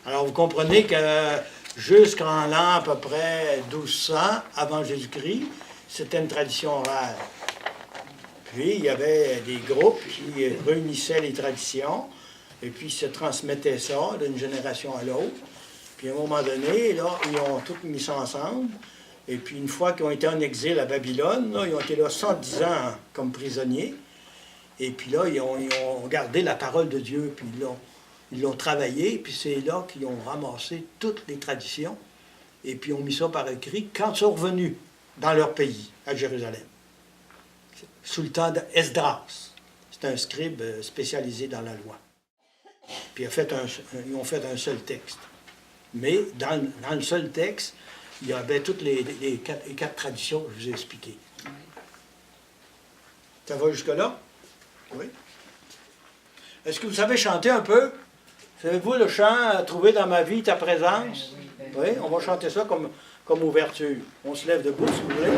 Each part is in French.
Alors, vous comprenez que jusqu'en l'an à peu près 1200 avant Jésus-Christ, c'était une tradition orale. Puis, il y avait des groupes qui réunissaient les traditions et puis se transmettaient ça d'une génération à l'autre. Puis, à un moment donné, là, ils ont tout mis ça ensemble. Et puis, une fois qu'ils ont été en exil à Babylone, là, ils ont été là 110 ans comme prisonniers. Et puis là, ils ont gardé la parole de Dieu, puis ils l'ont travaillé, puis c'est là qu'ils ont ramassé toutes les traditions, et puis ont mis ça par écrit quand ils sont revenus dans leur pays, à Jérusalem, sous le temps d'Esdras. C'est un scribe spécialisé dans la loi. Puis ils ont fait un seul texte. Mais dans le seul texte, il y avait toutes les quatre traditions que je vous ai expliquées. Ça va jusque-là? Oui. Est-ce que vous savez chanter un peu? Savez-vous le chant « Trouver dans ma vie ta présence » ? Oui, on va chanter ça comme ouverture. On se lève debout, si vous voulez.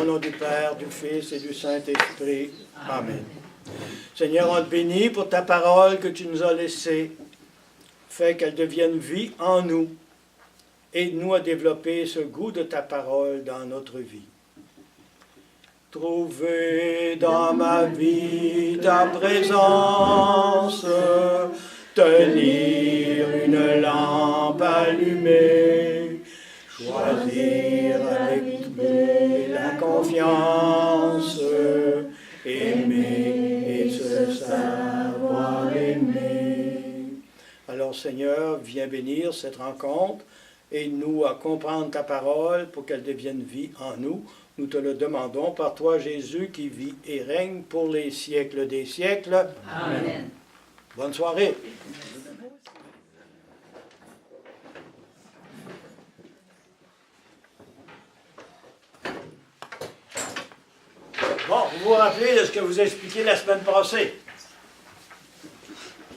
Au nom du Père, du Fils et du Saint-Esprit. Amen. Seigneur, on te bénit pour ta parole que tu nous as laissée. Fais qu'elle devienne vie en nous. Aide-nous à développer ce goût de ta parole dans notre vie. Trouver dans ma vie ta présence, tenir une lampe allumée, choisir avec la confiance, aimer et se savoir aimer. Alors Seigneur, viens bénir cette rencontre. Aide-nous à comprendre ta parole pour qu'elle devienne vie en nous. Nous te le demandons par toi, Jésus, qui vit et règne pour les siècles des siècles. Amen. Bonne soirée. Bon, vous vous rappelez de ce que je vous ai expliqué la semaine passée.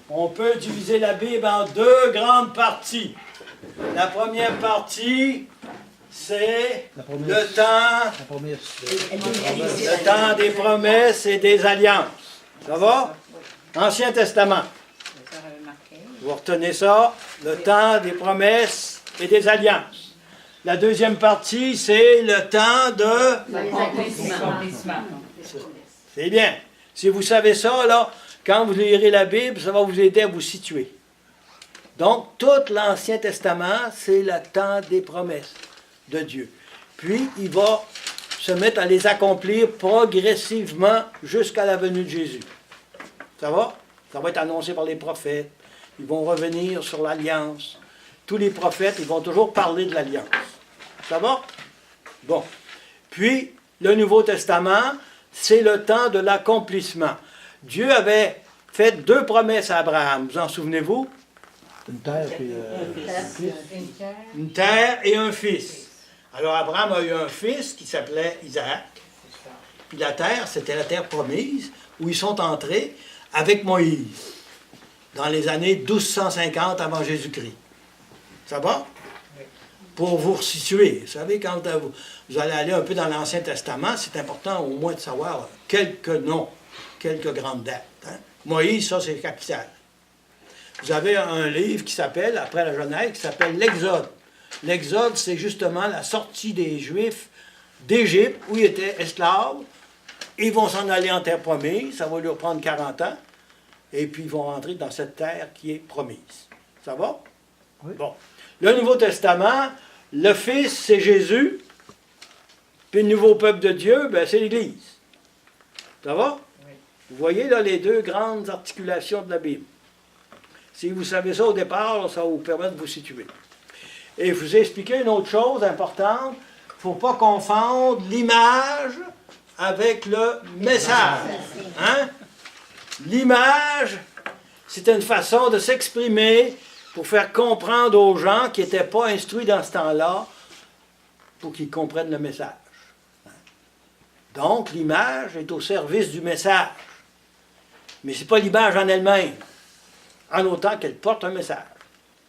On peut diviser la Bible en deux grandes parties. La première partie, c'est le temps des promesses et des alliances. Ça va? Ancien Testament. Vous retenez ça? Le temps des promesses et des alliances. La deuxième partie, c'est le temps de l'accomplissement. C'est bien. Si vous savez ça, là, quand vous lirez la Bible, ça va vous aider à vous situer. Donc, tout l'Ancien Testament, c'est le temps des promesses de Dieu. Puis, il va se mettre à les accomplir progressivement jusqu'à la venue de Jésus. Ça va? Ça va être annoncé par les prophètes. Ils vont revenir sur l'alliance. Tous les prophètes, ils vont toujours parler de l'alliance. Ça va? Bon. Puis, le Nouveau Testament, c'est le temps de l'accomplissement. Dieu avait fait deux promesses à Abraham. Vous en souvenez-vous? Une terre et une terre et un fils. Alors Abraham a eu un fils qui s'appelait Isaac. Puis la terre, c'était la terre promise, où ils sont entrés avec Moïse, dans les années 1250 avant Jésus-Christ. Ça va? Pour vous resituer. Vous savez, quand vous allez aller un peu dans l'Ancien Testament, c'est important au moins de savoir quelques noms, quelques grandes dates. Hein? Moïse, ça c'est capital. Vous avez un livre qui s'appelle, après la Genèse, qui s'appelle l'Exode. L'Exode, c'est justement la sortie des Juifs d'Égypte, où ils étaient esclaves. Ils vont s'en aller en terre promise, ça va leur prendre 40 ans, et puis ils vont rentrer dans cette terre qui est promise. Ça va? Oui. Bon. Le Nouveau Testament, le Fils, c'est Jésus, puis le nouveau peuple de Dieu, ben, c'est l'Église. Ça va? Oui. Vous voyez là les deux grandes articulations de la Bible. Si vous savez ça au départ, ça va vous permettre de vous situer. Et je vous ai expliqué une autre chose importante. Il ne faut pas confondre l'image avec le message. Hein? L'image, c'est une façon de s'exprimer pour faire comprendre aux gens qui n'étaient pas instruits dans ce temps-là, pour qu'ils comprennent le message. Donc, l'image est au service du message. Mais ce n'est pas l'image en elle-même, en autant qu'elle porte un message.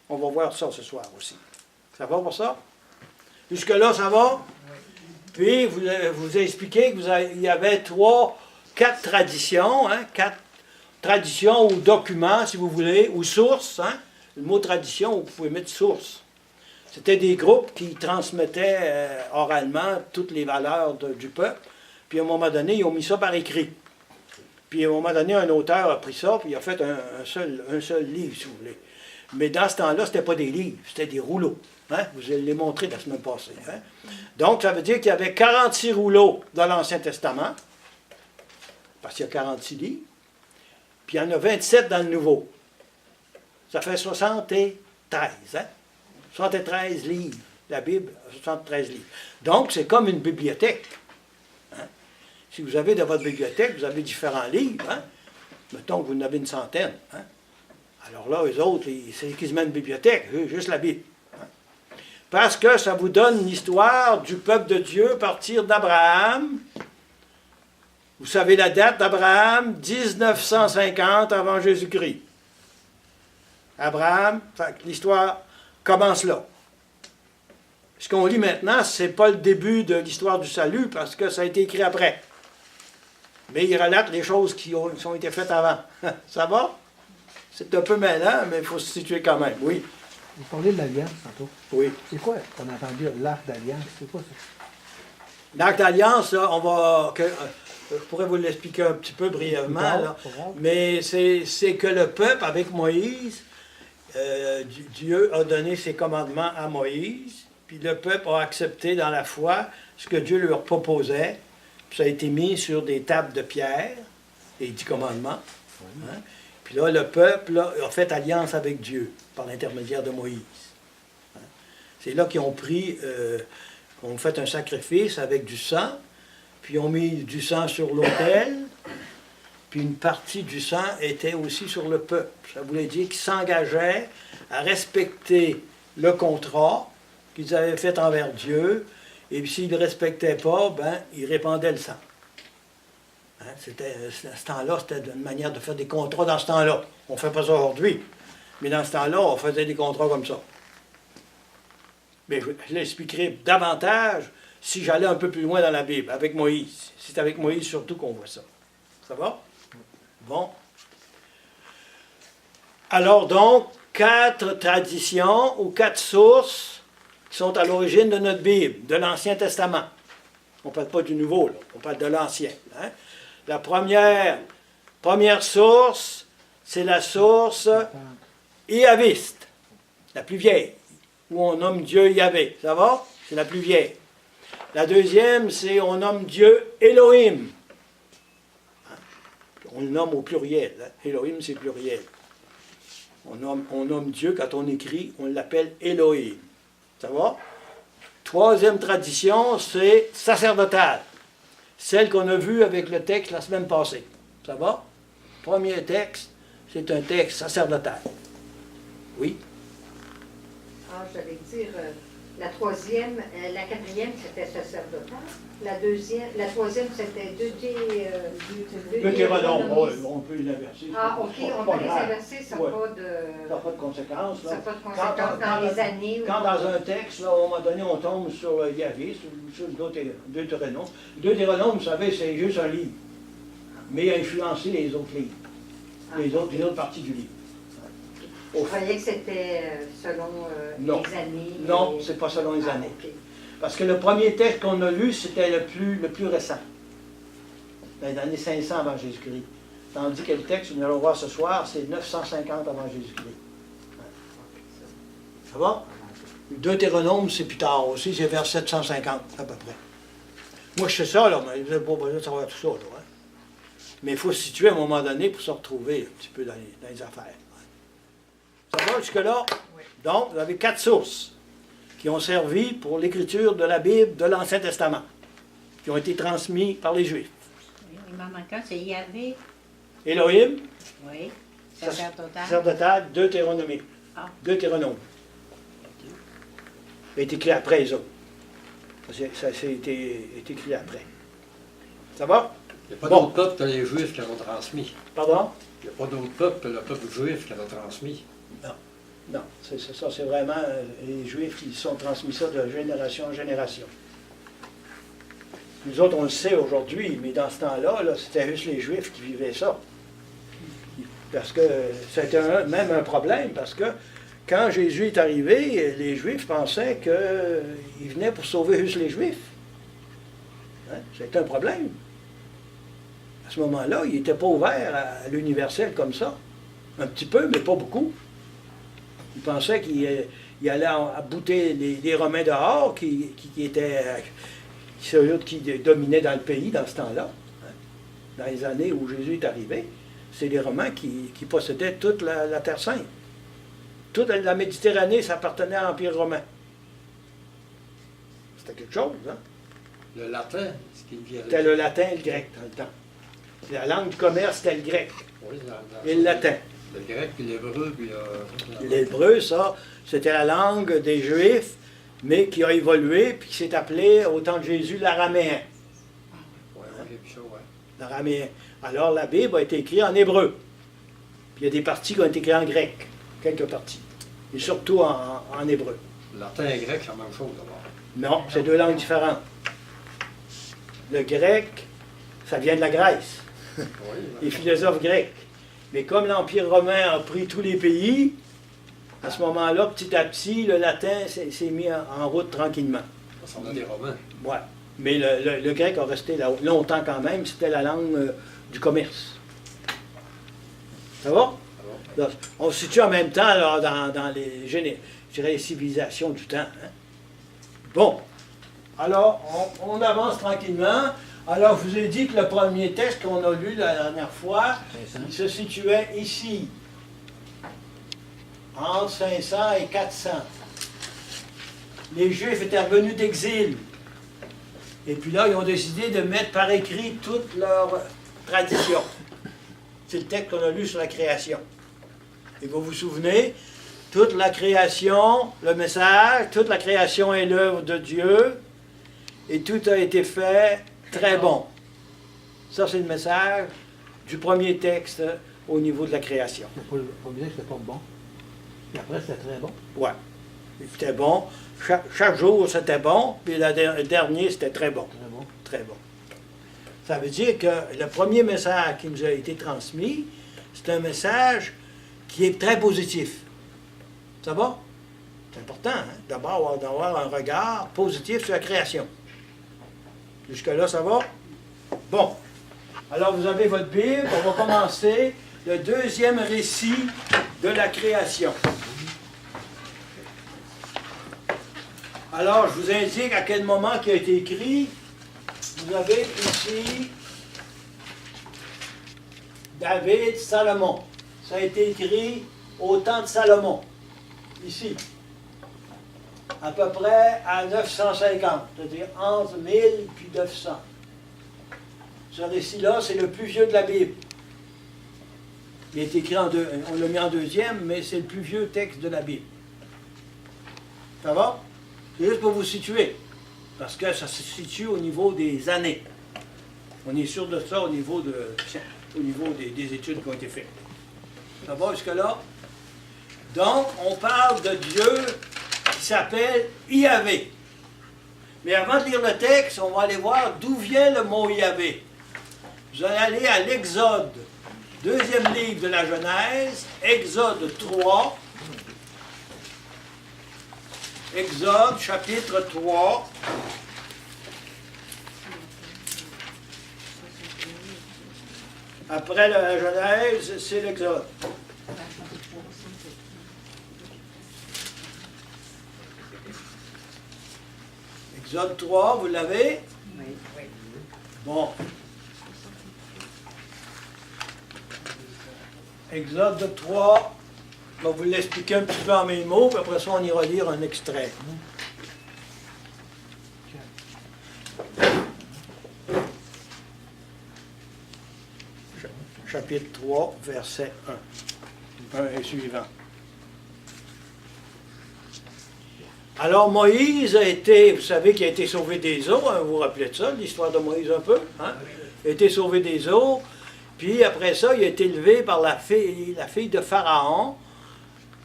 On va voir ça ce soir aussi. Ça va pour ça? Jusque-là, ça va? Oui. Puis, vous ai expliqué qu'il y avait quatre traditions, hein, 4 traditions ou documents, si vous voulez, ou sources. Hein. Le mot tradition, vous pouvez mettre source. C'était des groupes qui transmettaient oralement toutes les valeurs du peuple. Puis, à un moment donné, ils ont mis ça par écrit. Puis, à un moment donné, un auteur a pris ça, puis il a fait un seul livre, si vous voulez. Mais dans ce temps-là, ce n'était pas des livres, c'était des rouleaux. Hein? Je vous l'ai montré la semaine passée. Hein? Donc, ça veut dire qu'il y avait 46 rouleaux dans l'Ancien Testament, parce qu'il y a 46 livres, puis il y en a 27 dans le Nouveau. Ça fait 73, hein? 73 livres. La Bible, 73 livres. Donc, c'est comme une bibliothèque. Hein? Si vous avez dans votre bibliothèque, vous avez différents livres. Hein? Mettons que vous en avez une centaine. Hein? Alors là, eux autres, c'est quasiment une bibliothèque, juste la Bible. Hein? Parce que ça vous donne l'histoire du peuple de Dieu à partir d'Abraham. Vous savez la date d'Abraham, 1950 avant Jésus-Christ. Abraham, l'histoire commence là. Ce qu'on lit maintenant, ce n'est pas le début de l'histoire du salut, parce que ça a été écrit après. Mais il relate les choses qui ont été faites avant. Ça va? C'est un peu mêlant, mais il faut se situer quand même, oui. Vous parlez de l'Alliance tantôt. Oui. C'est quoi qu'on a entendu, l'arc d'Alliance? C'est quoi ça? L'arc d'Alliance, je pourrais vous l'expliquer un petit peu brièvement, là, mais c'est que le peuple, avec Moïse, Dieu a donné ses commandements à Moïse, puis le peuple a accepté dans la foi ce que Dieu leur proposait, puis ça a été mis sur des tables de pierre, les 10 commandements. Hein? Puis là, le peuple là, a fait alliance avec Dieu par l'intermédiaire de Moïse. Hein? C'est là qu'ils ont ont fait un sacrifice avec du sang, puis ils ont mis du sang sur l'autel, puis une partie du sang était aussi sur le peuple. Ça voulait dire qu'ils s'engageaient à respecter le contrat qu'ils avaient fait envers Dieu, et puis s'ils ne le respectaient pas, ben, ils répandaient le sang. Hein, à ce temps-là, c'était une manière de faire des contrats dans ce temps-là. On ne fait pas ça aujourd'hui, mais dans ce temps-là, on faisait des contrats comme ça. Mais je l'expliquerai davantage si j'allais un peu plus loin dans la Bible, avec Moïse. C'est avec Moïse surtout qu'on voit ça. Ça va? Bon. Alors donc, 4 traditions ou 4 sources qui sont à l'origine de notre Bible, de l'Ancien Testament. On ne parle pas du Nouveau, là. On parle de l'Ancien. Hein? La première source, c'est la source Yahviste, la plus vieille, où on nomme Dieu Yahvé. Ça va? C'est la plus vieille. La deuxième, c'est on nomme Dieu Elohim. On le nomme au pluriel. Hein? Elohim, c'est pluriel. On nomme Dieu, quand on écrit, on l'appelle Elohim. Ça va? Troisième tradition, c'est sacerdotale. Celle qu'on a vue avec le texte la semaine passée. Ça va? Premier texte, c'est un texte sacerdotal. Oui? Ah, j'allais dire, la troisième, la quatrième, c'était sacerdotal. La troisième, c'était Deutéronome. On peut les inverser. Ah, ok, on peut les inverser, ça n'a pas de conséquences. Ça n'a pas de conséquences dans les années. Quand dans un texte, là, à un moment donné, on tombe sur Yahvé, sur Deutéronome. Deutéronome, vous savez, c'est juste un livre. Mais il a influencé les autres livres. Les autres parties du livre. Vous croyez que c'était selon les années? Non, c'est pas selon les années. Okay. Parce que le premier texte qu'on a lu, c'était le plus récent. Dans les années 500 avant Jésus-Christ. Tandis que le texte que nous allons voir ce soir, c'est 950 avant Jésus-Christ. Ça va? Deutéronome, c'est plus tard aussi, c'est vers 750 à peu près. Moi, je sais ça, là, mais vous n'avez pas besoin de savoir tout ça. Là, hein? Mais il faut se situer à un moment donné pour se retrouver un petit peu dans les affaires. Ça va jusque-là? Oui. Donc, vous avez 4 sources qui ont servi pour l'écriture de la Bible de l'Ancien Testament, qui ont été transmises par les Juifs. Oui, il m'en manque un, c'est Yahvé. Elohim. Oui. Sacerdotal. Sacerdotal, Deutéronomie. Ah. Deutéronome. Ça a été écrit après les autres. Ça a été écrit après. Ça va? Il n'y a pas d'autres peuples que les Juifs qui l'ont transmis. Pardon? Il n'y a pas d'autres peuples que le peuple juif qui l'ont transmis. Non, c'est ça, c'est vraiment les Juifs qui sont transmis ça de génération en génération. Nous autres, on le sait aujourd'hui, mais dans ce temps-là, là, c'était juste les Juifs qui vivaient ça. Parce que c'était même un problème, parce que quand Jésus est arrivé, les Juifs pensaient qu'il venait pour sauver juste les Juifs. Hein? C'était un problème. À ce moment-là, il n'était pas ouvert à l'universel comme ça. Un petit peu, mais pas beaucoup. Il pensait qu'il allait bouter les Romains dehors, qui étaient ceux qui dominaient dans le pays dans ce temps-là. Hein? Dans les années où Jésus est arrivé, c'est les Romains qui possédaient toute la Terre Sainte. Toute la Méditerranée, ça appartenait à l'Empire romain. C'était quelque chose, hein? Le latin, ce qui vient. C'était le latin et le grec dans le temps. La langue du commerce, c'était le grec. Oui, Et le latin. Le grec, puis l'hébreu, puis... L'hébreu, ça, c'était la langue des Juifs, mais qui a évolué, puis qui s'est appelée, au temps de Jésus, l'araméen. Oui, puis ça, ouais. L'araméen. Alors, la Bible a été écrite en hébreu. Puis il y a des parties qui ont été écrites en grec. Quelques parties. Et surtout en hébreu. Latin et grec, c'est la même chose, d'abord. Non, c'est deux langues différentes. Le grec, ça vient de la Grèce. Oui, Les philosophes grecs. Mais comme l'Empire romain a pris tous les pays, à ce moment-là, petit à petit, le latin s'est mis en route tranquillement. ça en a des Romains. Ouais. Mais le grec a resté là longtemps quand même. C'était la langue du commerce. Ça va? Là, on se situe en même temps là, dans les, je dirais, les civilisations du temps. Hein? Bon. Alors, on avance tranquillement. Alors, je vous ai dit que le premier texte qu'on a lu la dernière fois, il se situait ici, entre 500 et 400. Les Juifs étaient revenus d'exil. Et puis là, ils ont décidé de mettre par écrit toute leur tradition. C'est le texte qu'on a lu sur la création. Et vous vous souvenez, toute la création, le message, toute la création est l'œuvre de Dieu, et tout a été fait très bon. Ça, c'est le message du premier texte au niveau de la création. Le premier, c'était pas bon. Puis après, c'était très bon. Ouais. C'était bon. Chaque jour, c'était bon, puis le dernier, c'était très bon. Très bon. Très bon. Ça veut dire que le premier message qui nous a été transmis, c'est un message qui est très positif. Ça va? C'est important, hein? D'abord d'avoir un regard positif sur la création. Jusque-là, ça va? Bon. Alors, vous avez votre Bible. On va commencer le deuxième récit de la création. Alors, je vous indique à quel moment qui a été écrit. Vous avez ici David, Salomon. Ça a été écrit au temps de Salomon, ici, à peu près à 950, c'est-à-dire entre 1000 puis 900. Ce récit-là, c'est le plus vieux de la Bible. Il est écrit en deux, on l'a mis en deuxième, mais c'est le plus vieux texte de la Bible. Ça va? C'est juste pour vous situer, parce que ça se situe au niveau des années. On est sûr de ça au niveau des études qui ont été faites. Ça va jusque-là? Donc, on parle de Dieu qui s'appelle Yahvé. Mais avant de lire le texte, on va aller voir d'où vient le mot Yahvé. Vous allez aller à l'Exode, deuxième livre de la Genèse, Exode 3. Exode, chapitre 3. Après la Genèse, c'est l'Exode. Exode 3, vous l'avez? Oui. Bon. Exode 3, je vais vous l'expliquer un petit peu en mes mots, puis après ça, on ira lire un extrait. Chapitre 3, verset 1 et suivant. Alors Moïse a été, vous savez qu'il a été sauvé des eaux, hein, vous vous rappelez de ça, l'histoire de Moïse un peu, hein? Il a été sauvé des eaux, puis après ça, il a été élevé par la fille de Pharaon,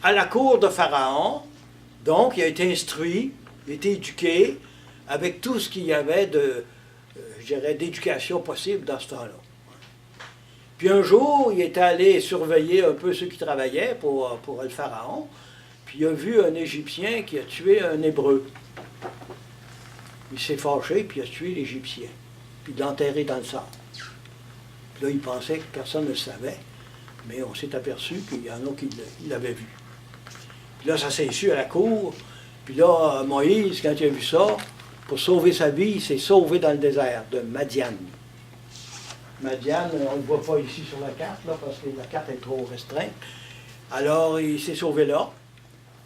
à la cour de Pharaon, donc il a été instruit, il a été éduqué, avec tout ce qu'il y avait de, je dirais, d'éducation possible dans ce temps-là. Puis un jour, il est allé surveiller un peu ceux qui travaillaient pour le pharaon, puis il a vu un Égyptien qui a tué un Hébreu. Il s'est fâché, puis il a tué l'Égyptien, puis il l'a enterré dans le sable. Puis là, il pensait que personne ne le savait, mais on s'est aperçu qu'il y en a qui l'avaient vu. Puis là, ça s'est su à la cour, puis là, Moïse, quand il a vu ça, pour sauver sa vie, il s'est sauvé dans le désert de Madian. Madian, on ne le voit pas ici sur la carte, là, parce que la carte est trop restreinte. Alors, il s'est sauvé là.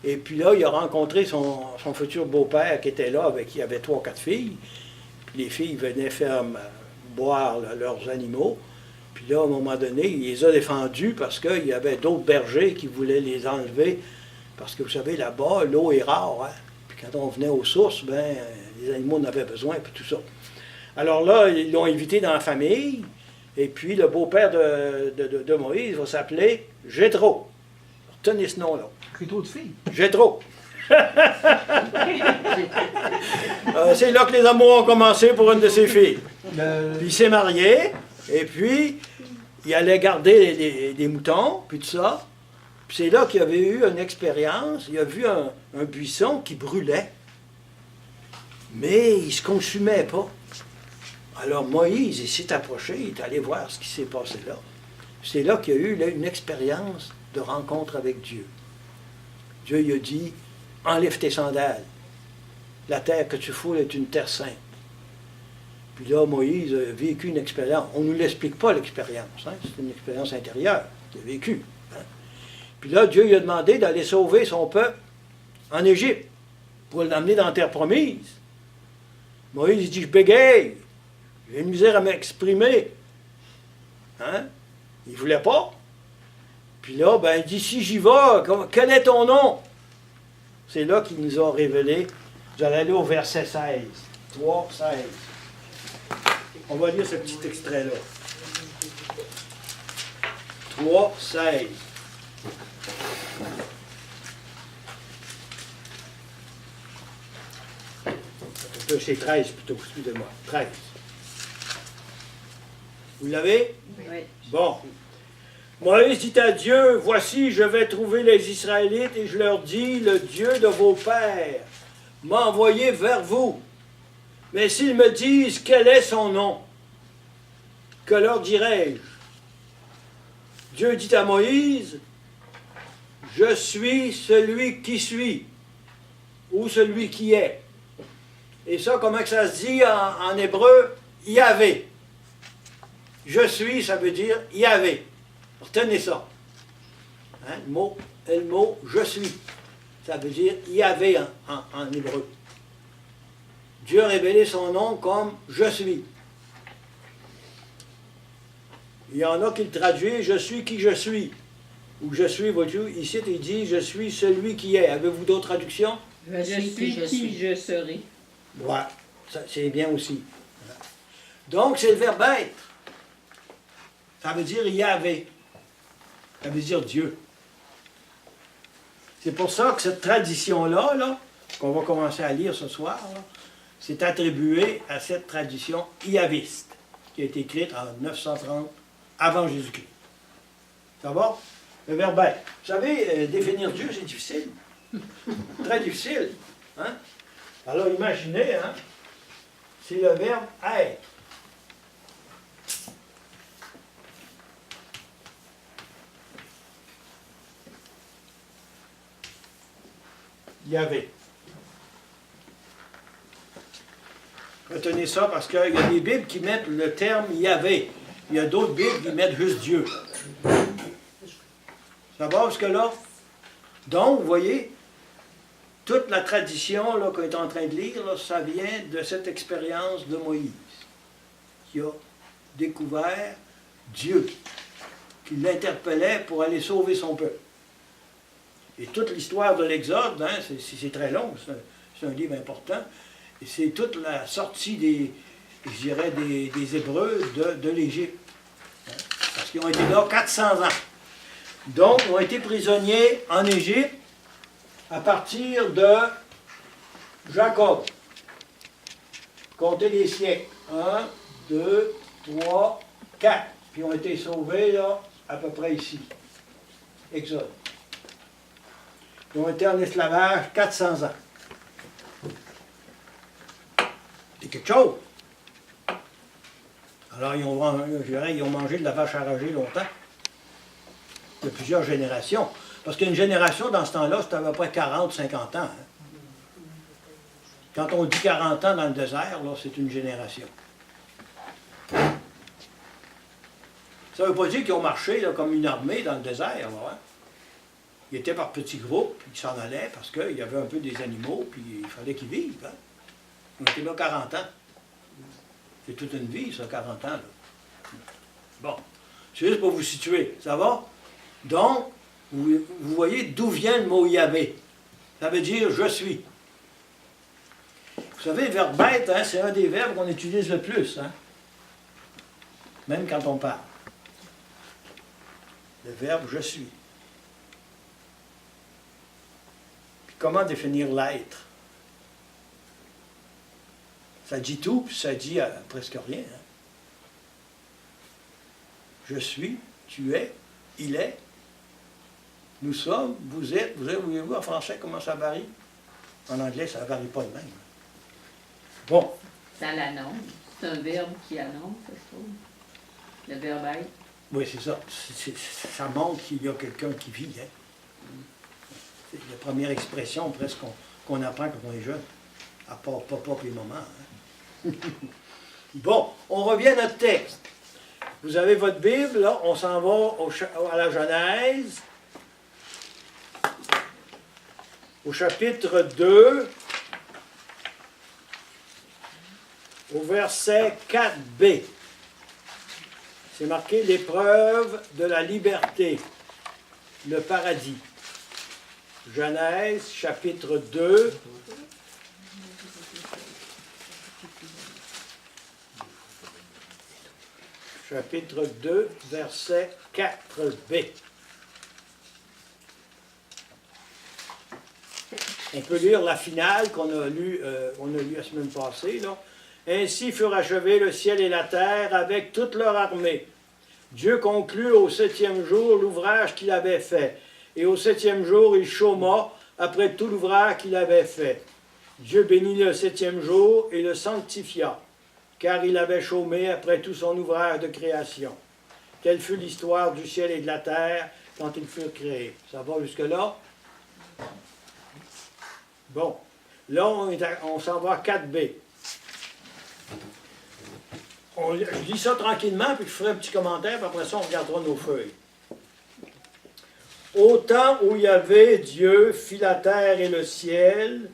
Et puis là, il a rencontré son futur beau-père qui était là, avec qui il avait 3 ou 4 filles. Puis les filles venaient faire boire là, leurs animaux. Puis là, à un moment donné, il les a défendus parce qu'il y avait d'autres bergers qui voulaient les enlever. Parce que vous savez, là-bas, l'eau est rare. Hein? Puis quand on venait aux sources, ben, les animaux en avaient besoin, puis tout ça. Alors là, ils l'ont invité dans la famille. Et puis, le beau-père de Moïse va s'appeler Jéthro. Retenez ce nom-là. Plutôt de filles. Jéthro. C'est là que les amours ont commencé pour une de ses filles. Puis il s'est marié, et puis il allait garder des moutons, puis tout ça. Puis c'est là qu'il avait eu une expérience. Il a vu un buisson qui brûlait, mais il ne se consumait pas. Alors Moïse, il s'est approché, il est allé voir ce qui s'est passé là. C'est là qu'il y a eu là, une expérience de rencontre avec Dieu. Dieu lui a dit, enlève tes sandales. La terre que tu foules est une terre sainte. Puis là, Moïse a vécu une expérience. On ne nous l'explique pas, l'expérience. Hein? C'est une expérience intérieure qu'il a vécue. Hein? Puis là, Dieu lui a demandé d'aller sauver son peuple en Égypte pour l'amener dans la terre promise. Moïse il dit, je bégaye. J'ai une misère à m'exprimer. Hein? Il ne voulait pas. Puis là, ben, il dit, si j'y vais, quel est ton nom? C'est là qu'il nous a révélé. Vous allez aller au verset 16. 3, 16. On va lire ce petit extrait-là. 3, 16. C'est 13 plutôt, excusez-moi. 13. Vous l'avez? Oui. Bon. Moïse dit à Dieu, voici, je vais trouver les Israélites et je leur dis, le Dieu de vos pères m'a envoyé vers vous. Mais s'ils me disent quel est son nom, que leur dirai-je? Dieu dit à Moïse, je suis celui qui suis, ou celui qui est. Et ça, comment que ça se dit en hébreu? Yahvé. Je suis, ça veut dire Yahvé. Retenez ça. Hein, le mot je suis. Ça veut dire Yahvé en hébreu. Dieu a révélé son nom comme je suis. Il y en a qui le traduisent je suis qui je suis. Ou je suis, voyez-vous, ici il dit je suis celui qui est. Avez-vous d'autres traductions? Je suis qui je serai. Voilà, c'est bien aussi. Donc c'est le verbe être. Ça veut dire Yahvé. Ça veut dire Dieu. C'est pour ça que cette tradition-là, là, qu'on va commencer à lire ce soir, c'est attribué à cette tradition yahviste, qui a été écrite en 930 avant Jésus-Christ. Ça va? Le verbe être. Vous savez, définir Dieu, c'est difficile. Très difficile. Hein? Alors imaginez, hein, c'est le verbe être. Yahvé. Retenez ça parce qu'il y a des Bibles qui mettent le terme Yahvé. Il y a d'autres Bibles qui mettent juste Dieu. Ça va jusque-là? Donc, vous voyez, toute la tradition qu'on est en train de lire, là, ça vient de cette expérience de Moïse, qui a découvert Dieu, qui l'interpellait pour aller sauver son peuple. Et toute l'histoire de l'Exode, hein, c'est très long, c'est un livre important, et c'est toute la sortie des Hébreux de l'Égypte. Hein, parce qu'ils ont été là 400 ans. Donc, ils ont été prisonniers en Égypte à partir de Jacob. Comptez les siècles. 1, 2, 3, 4. Puis ils ont été sauvés, là, à peu près ici. Exode. Ils ont été en esclavage 400 ans. C'est quelque chose. Alors, ils ont mangé de la vache enragée longtemps. De plusieurs générations. Parce qu'une génération, dans ce temps-là, c'était à peu près 40, 50 ans. Hein. Quand on dit 40 ans dans le désert, là, c'est une génération. Ça ne veut pas dire qu'ils ont marché là, comme une armée dans le désert. Là, hein. Ils étaient par petits groupes, puis ils s'en allaient parce qu'il y avait un peu des animaux, puis il fallait qu'ils vivent. Hein. On était là 40 ans. C'est toute une vie, ça, 40 ans. Là. Bon. C'est juste pour vous situer. Ça va? Donc, vous voyez d'où vient le mot Yahvé. Ça veut dire « je suis ». Vous savez, le verbe être, hein, c'est un des verbes qu'on utilise le plus. Hein? Même quand on parle. Le verbe « je suis ». Puis comment définir l'être? Ça dit tout, puis ça dit presque rien. Hein? Je suis, tu es, il est, nous sommes, vous êtes, voyez-vous en français comment ça varie? En anglais, ça ne varie pas de même. Bon. Ça l'annonce. C'est un verbe qui annonce, je trouve. Le verbe être. Oui, c'est ça. Ça montre qu'il y a quelqu'un qui vit. Hein? C'est la première expression presque qu'on apprend quand on est jeune. À part papa et maman. Hein? Bon, on revient à notre texte. Vous avez votre Bible, là, on s'en va à la Genèse, au chapitre 2, au verset 4b. C'est marqué l'épreuve de la liberté, le paradis. Genèse, chapitre 2. Chapitre 2, verset 4b. On peut lire la finale qu'on a lue la semaine passée. Là. Ainsi furent achevés le ciel et la terre avec toute leur armée. Dieu conclut au 7e jour l'ouvrage qu'il avait fait. Et au 7e jour, il chôma après tout l'ouvrage qu'il avait fait. Dieu bénit le 7e jour et le sanctifia, car il avait chômé après tout son ouvrage de création. Telle fut l'histoire du ciel et de la terre quand ils furent créés. Ça va jusque-là? Bon. Là, on s'en va à 4b. Je lis ça tranquillement, puis je ferai un petit commentaire, puis après ça, on regardera nos feuilles. Au temps où Yahvé, Dieu, fit la terre et le ciel,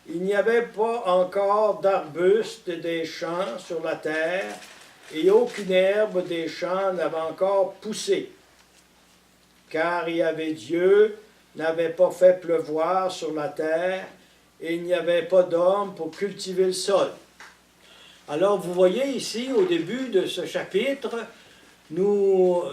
il n'y avait pas encore d'arbustes des champs sur la terre, et aucune herbe des champs n'avait encore poussé, car Yahvé Dieu n'avait pas fait pleuvoir sur la terre, et il n'y avait pas d'homme pour cultiver le sol. Alors, vous voyez ici, au début de ce chapitre, nous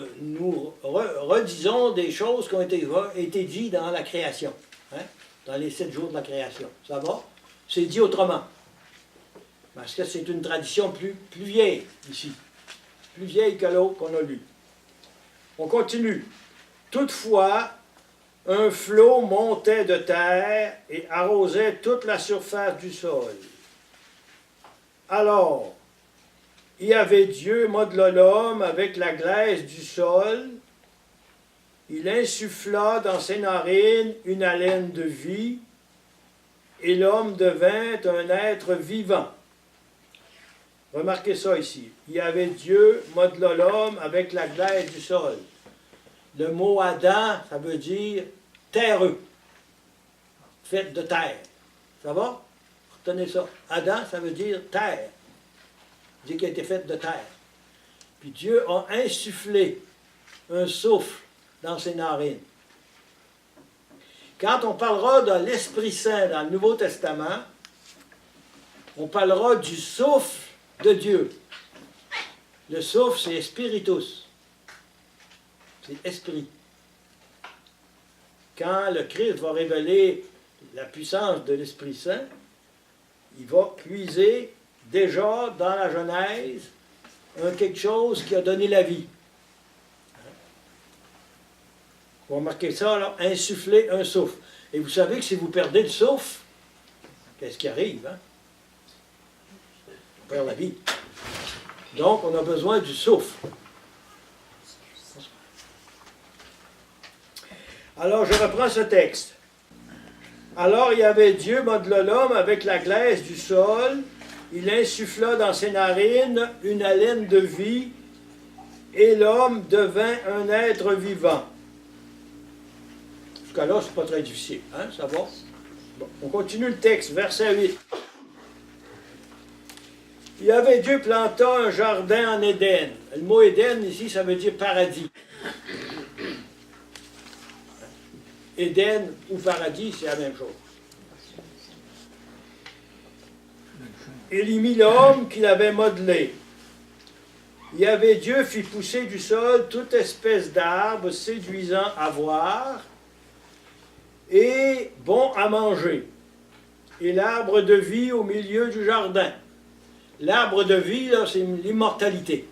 redisons des choses qui ont été dites dans la création, hein, dans les 7 jours de la création. Ça va? C'est dit autrement. Parce que c'est une tradition plus vieille, ici. Plus vieille que l'autre qu'on a lue. On continue. Toutefois, un flot montait de terre et arrosait toute la surface du sol. Alors, il y avait Dieu modela l'homme avec la glaise du sol. Il insuffla dans ses narines une haleine de vie, et l'homme devint un être vivant. Remarquez ça ici. Il y avait Dieu modela l'homme avec la glaise du sol. Le mot Adam, ça veut dire terreux, fait de terre. Ça va? Retenez ça. Adam, ça veut dire terre. Dit qu'il a été fait de terre. Puis Dieu a insufflé un souffle dans ses narines. Quand on parlera de l'Esprit Saint dans le Nouveau Testament, on parlera du souffle de Dieu. Le souffle, c'est spiritus. C'est esprit. Quand le Christ va révéler la puissance de l'Esprit Saint, il va puiser déjà dans la Genèse quelque chose qui a donné la vie. Vous remarquez ça, là? Insuffler un souffle. Et vous savez que si vous perdez le souffle, qu'est-ce qui arrive? Hein? On perd la vie. Donc, on a besoin du souffle. Alors, je reprends ce texte. Alors, il y avait Dieu modela l'homme avec la glaise du sol. Il insuffla dans ses narines une haleine de vie, et l'homme devint un être vivant. Jusqu'à là, c'est pas très difficile. Hein? Ça va? Bon, on continue le texte, verset 8. Il y avait Dieu planta un jardin en Éden. Le mot Éden, ici, ça veut dire paradis. Éden ou paradis, c'est la même chose. Il y mit l'homme qu'il avait modelé. Il y avait Dieu fit pousser du sol toute espèce d'arbre séduisant à voir et bon à manger. Et l'arbre de vie au milieu du jardin. L'arbre de vie, là, c'est l'immortalité.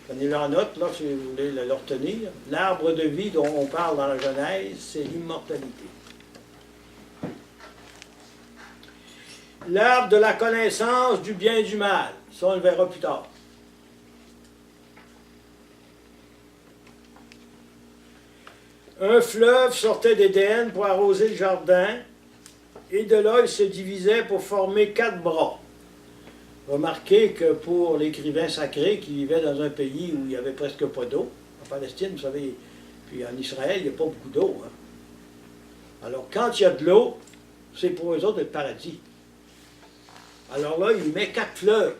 Prenez-le en note, là, si vous voulez le retenir. L'arbre de vie dont on parle dans la Genèse, c'est l'immortalité. L'arbre de la connaissance du bien et du mal. Ça, on le verra plus tard. Un fleuve sortait d'Éden pour arroser le jardin, et de là, il se divisait pour former 4 bras. Remarquez que pour l'écrivain sacré qui vivait dans un pays où il n'y avait presque pas d'eau, en Palestine, vous savez, puis en Israël, il n'y a pas beaucoup d'eau. Hein. Alors, quand il y a de l'eau, c'est pour eux autres le paradis. Alors là, il met 4 fleuves,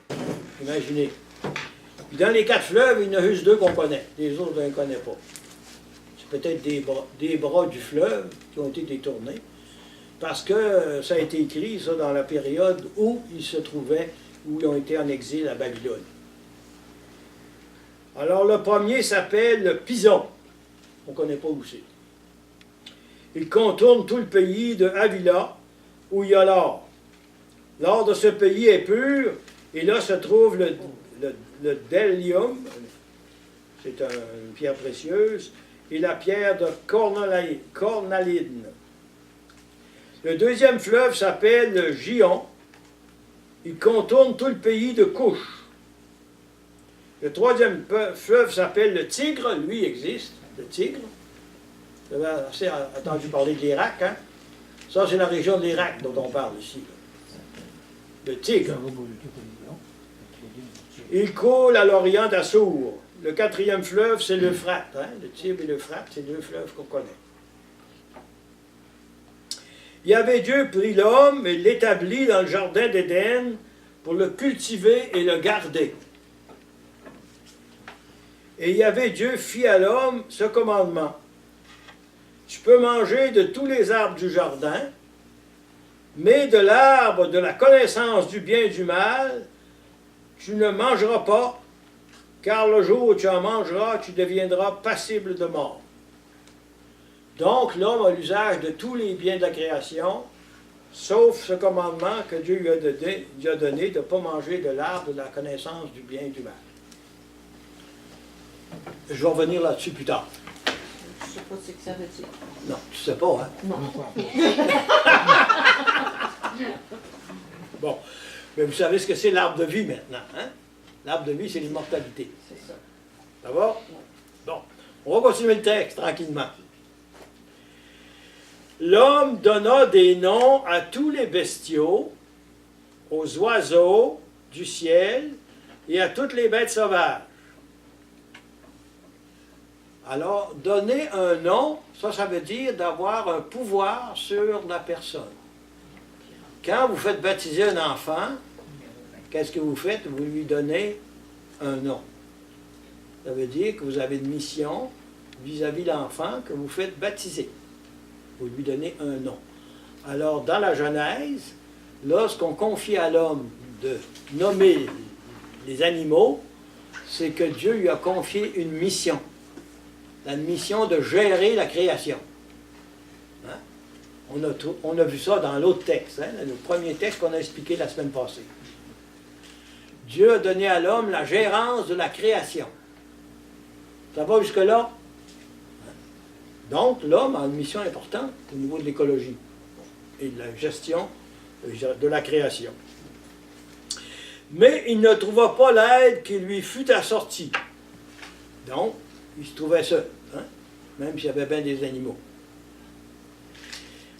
imaginez. Puis dans les 4 fleuves, il y en a juste 2 qu'on connaît. Les autres, on ne les connaît pas. C'est peut-être des bras du fleuve qui ont été détournés, parce que ça a été écrit, ça, dans la période où ils se trouvaient, où ils ont été en exil à Babylone. Alors, le premier s'appelle Pison. On ne connaît pas où c'est. Il contourne tout le pays de Havila, où il y a l'or. L'or de ce pays est pur, et là se trouve le bdellium, c'est une pierre précieuse, et la pierre de cornaline. Le deuxième fleuve s'appelle le Gion. Il contourne tout le pays de Couche. Le troisième fleuve s'appelle le Tigre. Lui existe, le Tigre. Vous avez assez entendu parler de l'Irak, hein? Ça, c'est la région de l'Irak dont on parle ici. Là. Le Tigre. Il coule à l'orient d'Assour. Le quatrième fleuve, c'est l'Euphrate. Hein? Le Tigre et l'Euphrate, c'est 2 fleuves qu'on connaît. Il y avait Dieu pris l'homme et l'établit dans le jardin d'Éden pour le cultiver et le garder. Et il y avait Dieu fit à l'homme ce commandement. Tu peux manger de tous les arbres du jardin, mais de l'arbre de la connaissance du bien et du mal, tu ne mangeras pas, car le jour où tu en mangeras, tu deviendras passible de mort. Donc, l'homme a l'usage de tous les biens de la création, sauf ce commandement que Dieu lui a donné de ne pas manger de l'arbre de la connaissance du bien et du mal. Je vais revenir là-dessus plus tard. Je ne sais pas ce que ça veut dire. Non, tu ne sais pas, hein? Non. Bon, mais vous savez ce que c'est l'arbre de vie maintenant, hein? L'arbre de vie, c'est l'immortalité. C'est ça. Ça va? Bon, on va continuer le texte tranquillement. L'homme donna des noms à tous les bestiaux, aux oiseaux du ciel et à toutes les bêtes sauvages. Alors, donner un nom, ça veut dire d'avoir un pouvoir sur la personne. Quand vous faites baptiser un enfant, qu'est-ce que vous faites? Vous lui donnez un nom. Ça veut dire que vous avez une mission vis-à-vis de l'enfant que vous faites baptiser. Vous lui donnez un nom. Alors, dans la Genèse, lorsqu'on confie à l'homme de nommer les animaux, c'est que Dieu lui a confié une mission. La mission de gérer la création. Hein? On a vu ça dans l'autre texte, hein, le premier texte qu'on a expliqué la semaine passée. Dieu a donné à l'homme la gérance de la création. Ça va jusque-là? Donc, l'homme a une mission importante au niveau de l'écologie et de la gestion de la création. Mais il ne trouva pas l'aide qui lui fut assortie. Donc, il se trouvait seul, hein, même s'il y avait bien des animaux.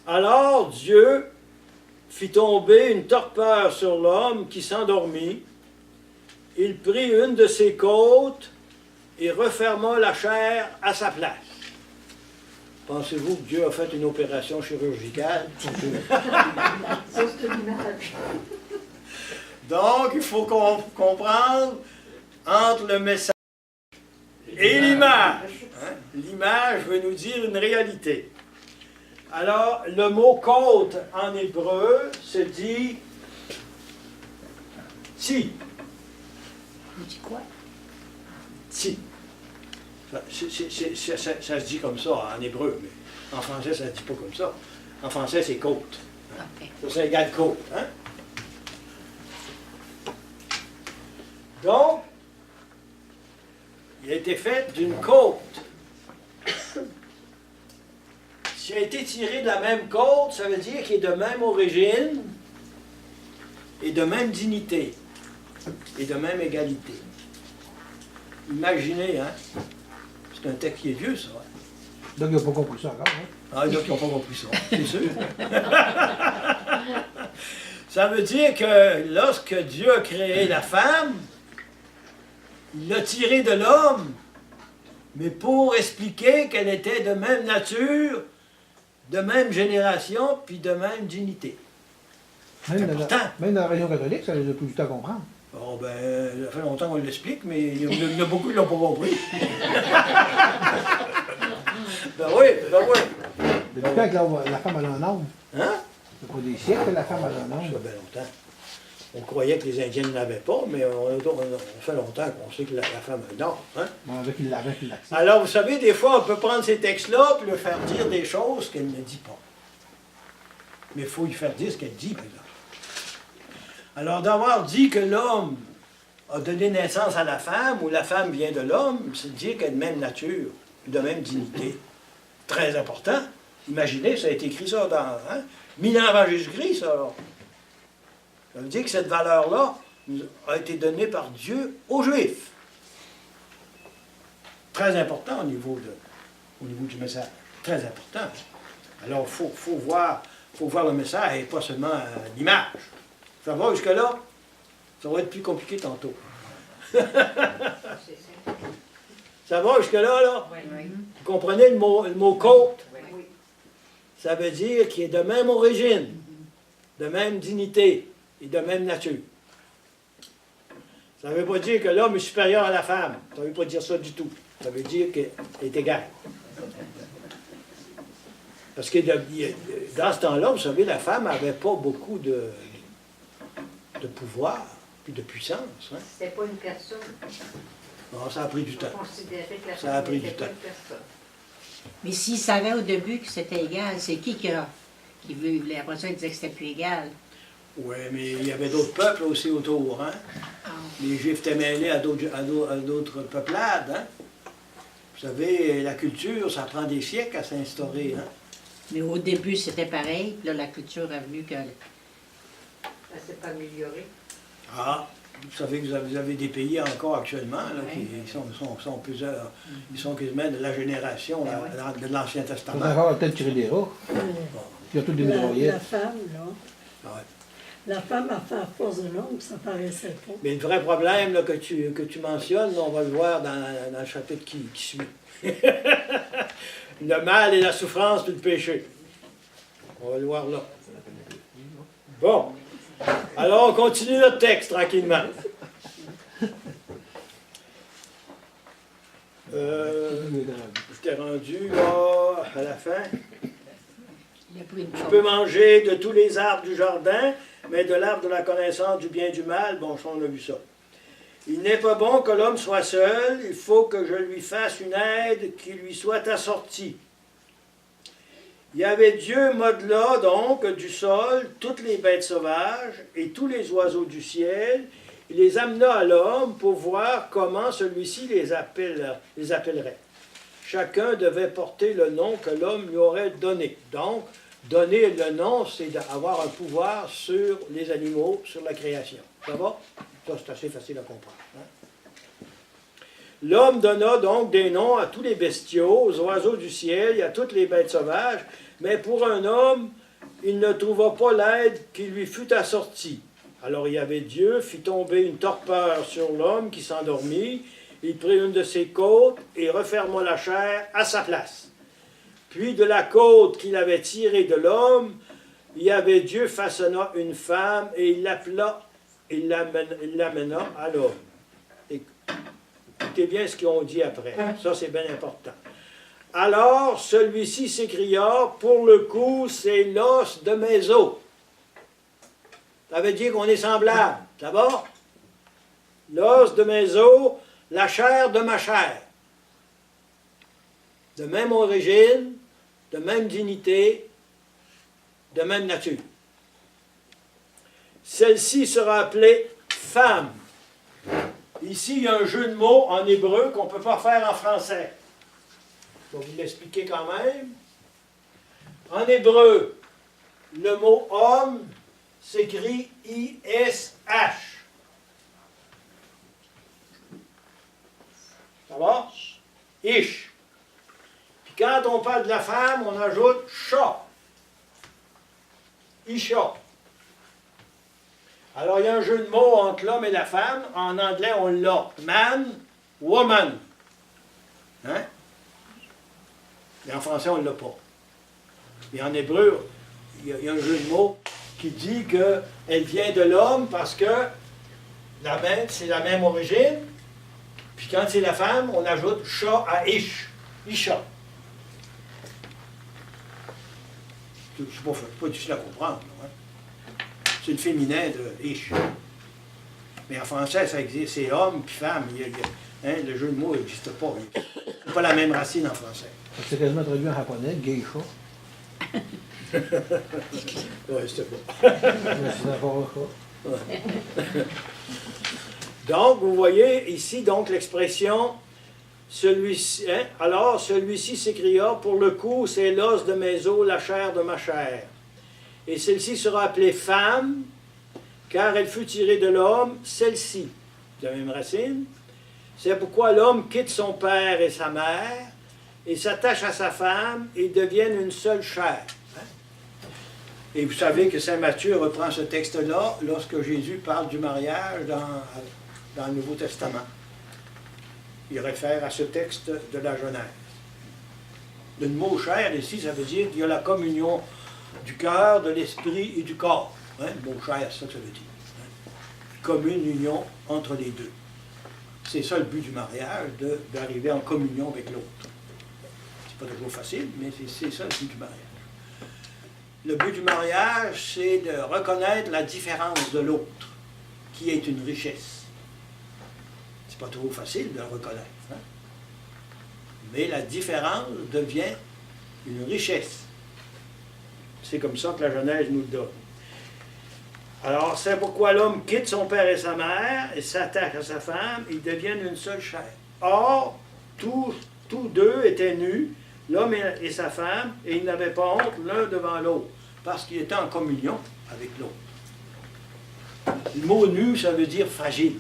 Alors, Dieu fit tomber une torpeur sur l'homme qui s'endormit. Il prit une de ses côtes et referma la chair à sa place. Pensez-vous que Dieu a fait une opération chirurgicale? Ça, c'est une image. Donc, il faut comprendre entre le message et l'image. Hein? L'image veut nous dire une réalité. Alors, le mot côte en hébreu se dit ti. On dit quoi? Ti. Ça se dit comme ça en hébreu, mais en français, ça ne se dit pas comme ça. En français, c'est côte. OK. Ça égale côte. Hein? Donc, il a été fait d'une côte. S'il a été tiré de la même côte, ça veut dire qu'il est de même origine et de même dignité et de même égalité. Imaginez, hein? C'est un texte qui est vieux, ça. Donc, il n'a pas compris ça encore. Hein? Ah, il y en a qui n'ont pas compris ça, c'est sûr. Ça veut dire que lorsque Dieu a créé la femme, il l'a tirée de l'homme, mais pour expliquer qu'elle était de même nature, de même génération, puis de même dignité. C'est important. Même dans la région catholique, ça les a plus du temps à comprendre. Oh ben, ça fait longtemps qu'on l'explique, mais il y en a beaucoup qui ne l'ont pas compris. Ben oui, ben oui. Depuis quand la femme a un homme? Hein? Ça fait pas des siècles que la femme a un Ça homme. fait bien longtemps. On croyait que les Indiens ne l'avaient pas, mais on fait longtemps qu'on sait que la femme a un homme. Hein? Bon, avec l'accès. Alors, vous savez, des fois, on peut prendre ces textes-là et leur faire dire des choses qu'elle ne dit pas. Mais il faut lui faire dire ce qu'elle dit, par exemple. Alors, d'avoir dit que l'homme a donné naissance à la femme, ou la femme vient de l'homme, c'est dire qu'elle a de même nature, de même dignité. Très important. Imaginez, ça a été écrit ça dans 1000 ans avant Jésus-Christ, ça. Alors. Ça veut dire que cette valeur-là a été donnée par Dieu aux Juifs. Très important au niveau du message. Très important. Alors, il faut voir le message et pas seulement l'image. Ça va jusque-là? Ça va être plus compliqué tantôt. Ça va jusque-là, là? Oui, oui. Vous comprenez le mot côte? Oui. Ça veut dire qu'il est de même origine, de même dignité et de même nature. Ça ne veut pas dire que l'homme est supérieur à la femme. Ça ne veut pas dire ça du tout. Ça veut dire qu'elle est égale. Parce que dans ce temps-là, vous savez, la femme n'avait pas beaucoup de pouvoir et de puissance. Hein? C'était pas une personne. Non, ça a pris du temps. On considérait que la Ça a femme pris n'était du pas temps. une personne. Mais s'il savait au début que c'était égal, c'est qui voulait après ça, il disait que c'était plus égal? Oui, mais il y avait d'autres peuples aussi autour. Hein? Les Juifs étaient mêlés à d'autres peuplades. Hein? Vous savez, la culture, ça prend des siècles à s'instaurer. Hein? Mais au début, c'était pareil. Puis là, la culture est venue que... Elle s'est pas améliorée. Ah, vous savez que vous avez des pays encore actuellement là, qui sont plusieurs, ils sont quasiment de la génération de l'Ancien Faut Testament. encore peut-être tirer des rats. Il y a tout des mitraillettes. La femme, là. Ouais. La femme a fait à force de l'homme, ça paraissait pas. Mais le vrai problème là, que tu mentionnes, là, on va le voir dans le chapitre qui suit. Le mal et la souffrance puis le péché. On va le voir là. Bon. Alors, on continue notre texte tranquillement. J'étais rendu là, à la fin. Il a pris une Tu chose. peux manger de tous les arbres du jardin, mais de l'arbre de la connaissance du bien et du mal, bon, ça, on a vu ça. Il n'est pas bon que l'homme soit seul, il faut que je lui fasse une aide qui lui soit assortie. Il y avait Dieu modela donc du sol toutes les bêtes sauvages et tous les oiseaux du ciel. Il les amena à l'homme pour voir comment celui-ci les appellerait. Chacun devait porter le nom que l'homme lui aurait donné. Donc, donner le nom, c'est d'avoir un pouvoir sur les animaux, sur la création. Ça va? Ça, c'est assez facile à comprendre. Hein? L'homme donna donc des noms à tous les bestiaux, aux oiseaux du ciel et à toutes les bêtes sauvages, mais pour un homme, il ne trouva pas l'aide qui lui fut assortie. Alors il y avait Dieu, fit tomber une torpeur sur l'homme qui s'endormit, il prit une de ses côtes et referma la chair à sa place. Puis de la côte qu'il avait tirée de l'homme, il y avait Dieu façonna une femme et il l'appela, il l'amena à l'homme. Écoutez bien ce qu'ils ont dit après. Ça, c'est bien important. Alors, celui-ci s'écria, pour le coup, c'est l'os de mes os. Ça veut dire qu'on est semblable. Ça va? L'os de mes os, la chair de ma chair. De même origine, de même dignité, de même nature. Celle-ci sera appelée femme. Ici, il y a un jeu de mots en hébreu qu'on ne peut pas faire en français. Je vais vous l'expliquer quand même. En hébreu, le mot homme s'écrit I-S-H. Ça va? Ish. Puis quand on parle de la femme, on ajoute sha. Isha. Alors, il y a un jeu de mots entre l'homme et la femme. En anglais, on l'a. Man, woman. Hein? Et en français, on ne l'a pas. Et en hébreu, il y a un jeu de mots qui dit qu'elle vient de l'homme parce que la bête, c'est la même origine. Puis quand c'est la femme, on ajoute sha à ish. Isha. C'est pas difficile à comprendre. Hein? C'est le féminin de ish. Mais en français, ça existe. C'est homme puis femme. Le jeu de mots n'existe pas. C'est pas la même racine en français. C'est quasiment traduit en japonais, geisha. Oui, c'est bon. C'est n'importe quoi. Ouais. Donc, vous voyez ici donc l'expression celui-ci. Hein? Alors, celui-ci s'écria, pour le coup, c'est l'os de mes os, la chair de ma chair. Et celle-ci sera appelée femme, car elle fut tirée de l'homme, celle-ci, de la même racine. C'est pourquoi l'homme quitte son père et sa mère, et s'attache à sa femme, et deviennent une seule chair. Hein? Et vous savez que saint Matthieu reprend ce texte-là lorsque Jésus parle du mariage dans le Nouveau Testament. Il réfère à ce texte de la Genèse. Le mot chair, ici, ça veut dire qu'il y a la communion du cœur, de l'esprit et du corps. Hein? Le mot chair, c'est ça que ça veut dire. Hein? Commune union entre les deux. C'est ça le but du mariage, d'arriver en communion avec l'autre. C'est pas toujours facile, mais c'est ça le but du mariage. Le but du mariage, c'est de reconnaître la différence de l'autre, qui est une richesse. C'est pas toujours facile de le reconnaître. Hein? Mais la différence devient une richesse. C'est comme ça que la Genèse nous le donne. Alors, c'est pourquoi l'homme quitte son père et sa mère et s'attache à sa femme, ils deviennent une seule chair. Or, tous deux étaient nus, l'homme et sa femme, et ils n'avaient pas honte l'un devant l'autre, parce qu'ils étaient en communion avec l'autre. Le mot nu, ça veut dire fragile.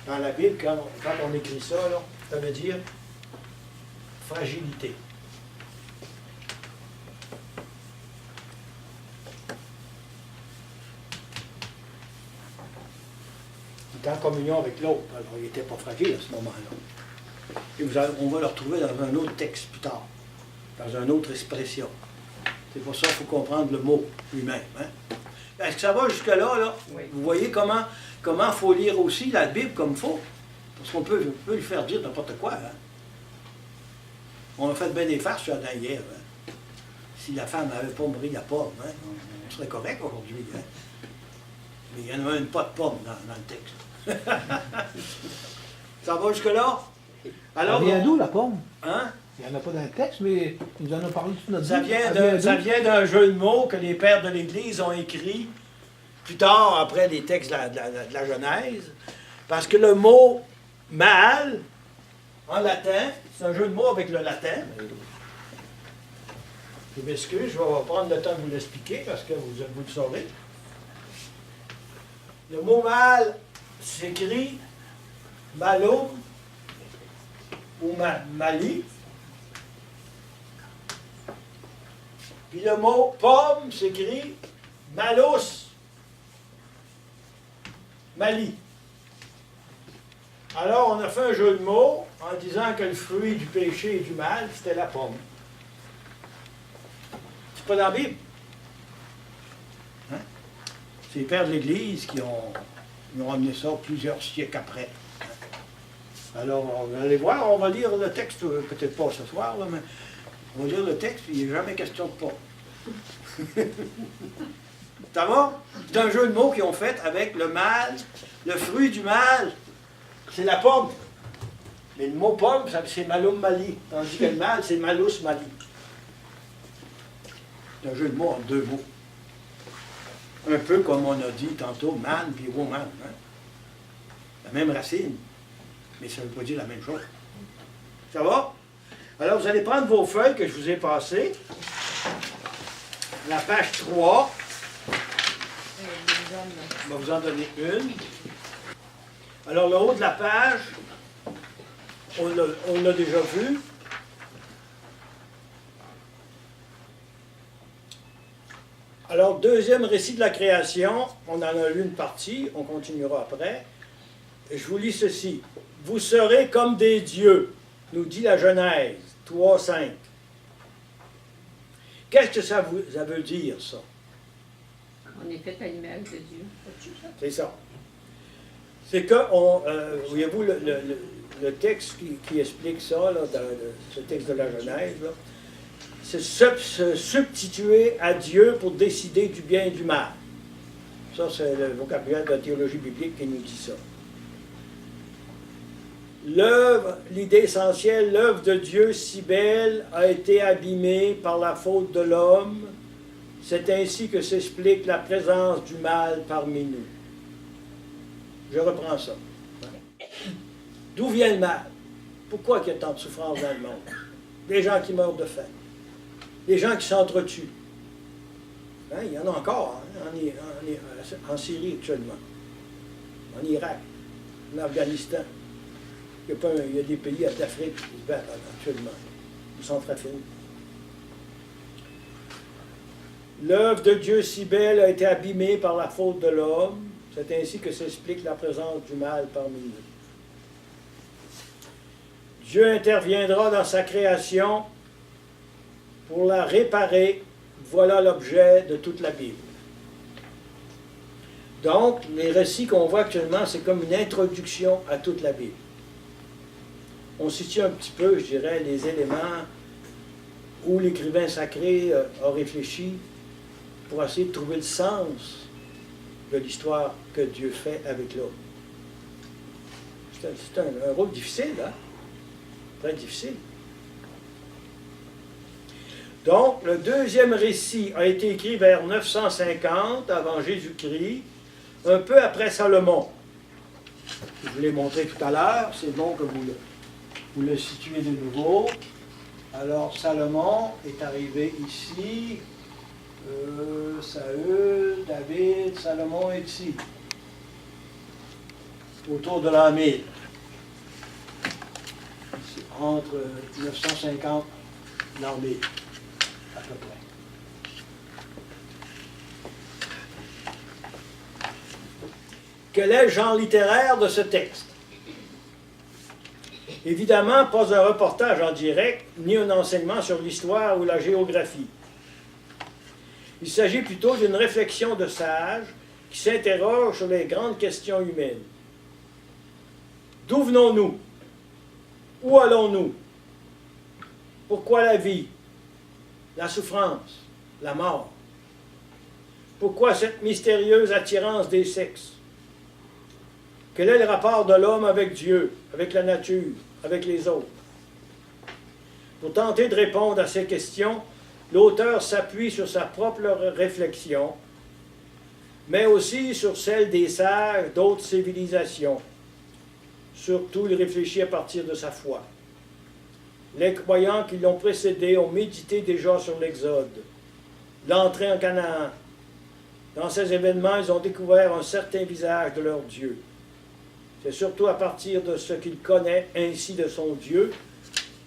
Dans la Bible, quand on écrit ça, là, ça veut dire fragilité. En communion avec l'autre. Alors, il n'était pas fragile à ce moment-là. Et on va le retrouver dans un autre texte plus tard, dans une autre expression. C'est pour ça qu'il faut comprendre le mot lui-même. Hein? Est-ce que ça va jusque-là? Là? Oui. Vous voyez comment il faut lire aussi la Bible comme il faut? Parce qu'on peut lui faire dire n'importe quoi. Hein? On a fait bien des farces sur Adam hier. Hein? Si la femme n'avait pas mûri la pomme, hein? On serait correct aujourd'hui. Hein? Mais il y en a même pas de pomme dans le texte. Ça va jusque-là? Alors, elle vient d'où, la pomme? Hein? Il n'y en a pas dans le texte, mais il nous en a parlé toute notre Ça vie. vient d'un jeu de mots que les pères de l'Église ont écrit plus tard, après les textes de la Genèse, parce que le mot mâle, en latin, c'est un jeu de mots avec le latin. Je m'excuse, je vais prendre le temps de vous l'expliquer parce que vous le saurez. Le mot mâle s'écrit malum ou mali. Puis le mot pomme s'écrit malus, mali. Alors on a fait un jeu de mots en disant que le fruit du péché et du mal, c'était la pomme. C'est pas dans la Bible. Hein? C'est les pères de l'Église qui ont amené ça plusieurs siècles après. Alors, vous allez voir, on va lire le texte, peut-être pas ce soir, là, mais on va lire le texte, puis il n'y a jamais question de pomme. Ça va? C'est un jeu de mots qu'ils ont fait avec le mal, le fruit du mal, c'est la pomme. Mais le mot pomme, c'est malum mali, tandis que le mal, c'est malus mali. C'est un jeu de mots en deux mots. Un peu comme on a dit tantôt, man puis woman. Hein? La même racine, mais ça ne veut pas dire la même chose. Ça va? Alors, vous allez prendre vos feuilles que je vous ai passées. La page 3. Je vais vous en donner une. Alors, le haut de la page, on l'a déjà vu. Alors, deuxième récit de la création, on en a lu une partie, on continuera après. Je vous lis ceci. Vous serez comme des dieux, nous dit la Genèse 3:5. Qu'est-ce que ça veut dire, ça? On est fait à l'image de Dieu. C'est ça. C'est que, voyez-vous, le texte qui explique ça, là, dans ce texte de la Genèse, là, c'est se substituer à Dieu pour décider du bien et du mal. Ça, c'est le vocabulaire de la théologie biblique qui nous dit ça. L'œuvre, l'idée essentielle, l'œuvre de Dieu si belle a été abîmée par la faute de l'homme. C'est ainsi que s'explique la présence du mal parmi nous. Je reprends ça. D'où vient le mal? Pourquoi il y a tant de souffrance dans le monde? Des gens qui meurent de faim. Des gens qui s'entretuent. Hein, il y en a encore hein, en Syrie actuellement, en Irak, en Afghanistan. Il y a des pays d'Afrique qui se battent actuellement, au Centrafrique. L'œuvre de Dieu si belle a été abîmée par la faute de l'homme. C'est ainsi que s'explique la présence du mal parmi nous. Dieu interviendra dans sa création pour la réparer. Voilà l'objet de toute la Bible. Donc, les récits qu'on voit actuellement, c'est comme une introduction à toute la Bible. On situe un petit peu, je dirais, les éléments où l'écrivain sacré a réfléchi pour essayer de trouver le sens de l'histoire que Dieu fait avec l'homme. C'est un rôle difficile, hein? Très difficile. Donc, le deuxième récit a été écrit vers 950 avant Jésus-Christ, un peu après Salomon. Je vous l'ai montré tout à l'heure, c'est bon que vous le situez de nouveau. Alors, Salomon est arrivé ici, Saül, David, Salomon est ici, autour de l'an 1000, entre 950 et l'an 1000. À peu près. Quel est le genre littéraire de ce texte? Évidemment, pas un reportage en direct, ni un enseignement sur l'histoire ou la géographie. Il s'agit plutôt d'une réflexion de sages qui s'interrogent sur les grandes questions humaines. D'où venons-nous? Où allons-nous? Pourquoi la vie? La souffrance, la mort. Pourquoi cette mystérieuse attirance des sexes? Quel est le rapport de l'homme avec Dieu, avec la nature, avec les autres? Pour tenter de répondre à ces questions, l'auteur s'appuie sur sa propre réflexion, mais aussi sur celle des sages d'autres civilisations. Surtout, il réfléchit à partir de sa foi. Les croyants qui l'ont précédé ont médité déjà sur l'Exode, l'entrée en Canaan. Dans ces événements, ils ont découvert un certain visage de leur Dieu. C'est surtout à partir de ce qu'il connaît ainsi de son Dieu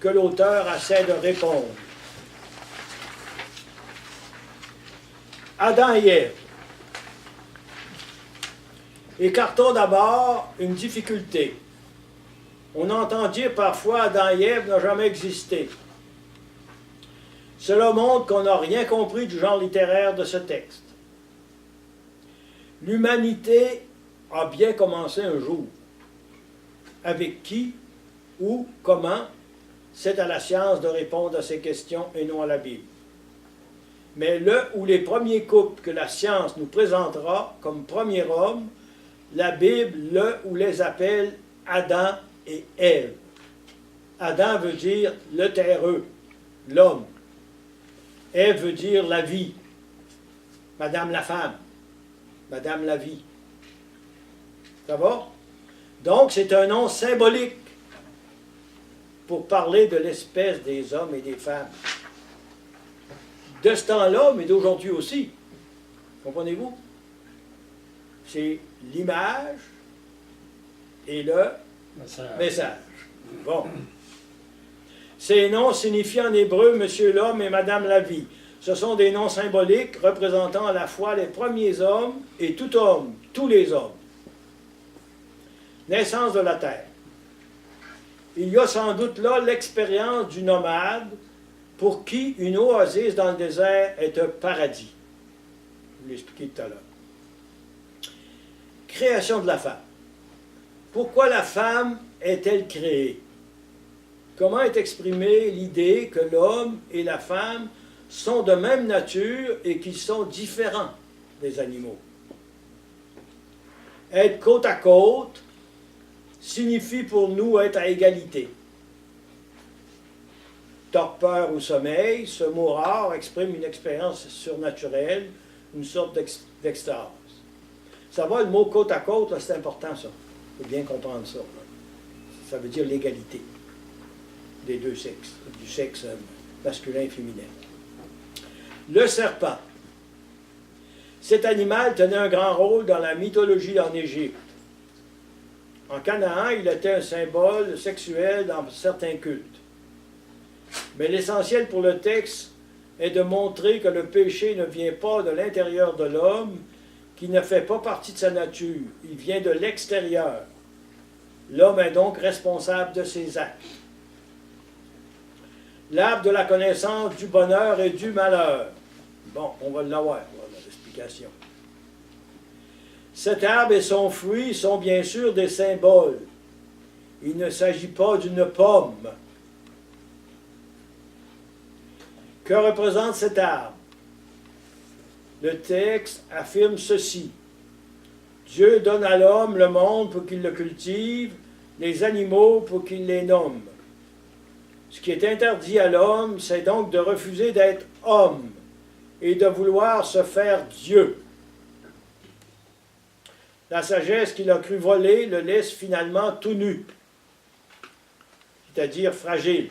que l'auteur essaie de répondre. Adam et Ève. Écartons d'abord une difficulté. On entend dire parfois Adam et Ève n'ont jamais existé. Cela montre qu'on n'a rien compris du genre littéraire de ce texte. L'humanité a bien commencé un jour. Avec qui, où, comment, c'est à la science de répondre à ces questions et non à la Bible. Mais le ou les premiers couples que la science nous présentera comme premier homme, la Bible le ou les appelle Adam et Ève. Adam veut dire le terreux, l'homme. Ève veut dire la vie, Madame la femme, Madame la vie. Ça va? Donc, c'est un nom symbolique pour parler de l'espèce des hommes et des femmes. De ce temps-là, mais d'aujourd'hui aussi. Comprenez-vous? C'est l'image et le message. Bon. Ces noms signifient en hébreu Monsieur l'homme et Madame la vie. Ce sont des noms symboliques représentant à la fois les premiers hommes et tout homme, tous les hommes. Naissance de la terre. Il y a sans doute là l'expérience du nomade pour qui une oasis dans le désert est un paradis. Je vous l'ai expliqué tout à l'heure. Création de la femme. Pourquoi la femme est-elle créée? Comment est exprimée l'idée que l'homme et la femme sont de même nature et qu'ils sont différents des animaux? Être côte à côte signifie pour nous être à égalité. Torpeur ou sommeil, ce mot rare exprime une expérience surnaturelle, une sorte d'extase. Ça va, le mot côte à côte, c'est important ça. Il faut bien comprendre ça. Là. Ça veut dire l'égalité des deux sexes, du sexe masculin et féminin. Le serpent. Cet animal tenait un grand rôle dans la mythologie en Égypte. En Canaan, il était un symbole sexuel dans certains cultes. Mais l'essentiel pour le texte est de montrer que le péché ne vient pas de l'intérieur de l'homme, qui ne fait pas partie de sa nature. Il vient de l'extérieur. L'homme est donc responsable de ses actes. L'arbre de la connaissance du bonheur et du malheur. Bon, on va l'avoir, l'explication. Cet arbre et son fruit sont bien sûr des symboles. Il ne s'agit pas d'une pomme. Que représente cet arbre? Le texte affirme ceci. Dieu donne à l'homme le monde pour qu'il le cultive, les animaux pour qu'il les nomme. Ce qui est interdit à l'homme, c'est donc de refuser d'être homme et de vouloir se faire Dieu. La sagesse qu'il a cru voler le laisse finalement tout nu, c'est-à-dire fragile.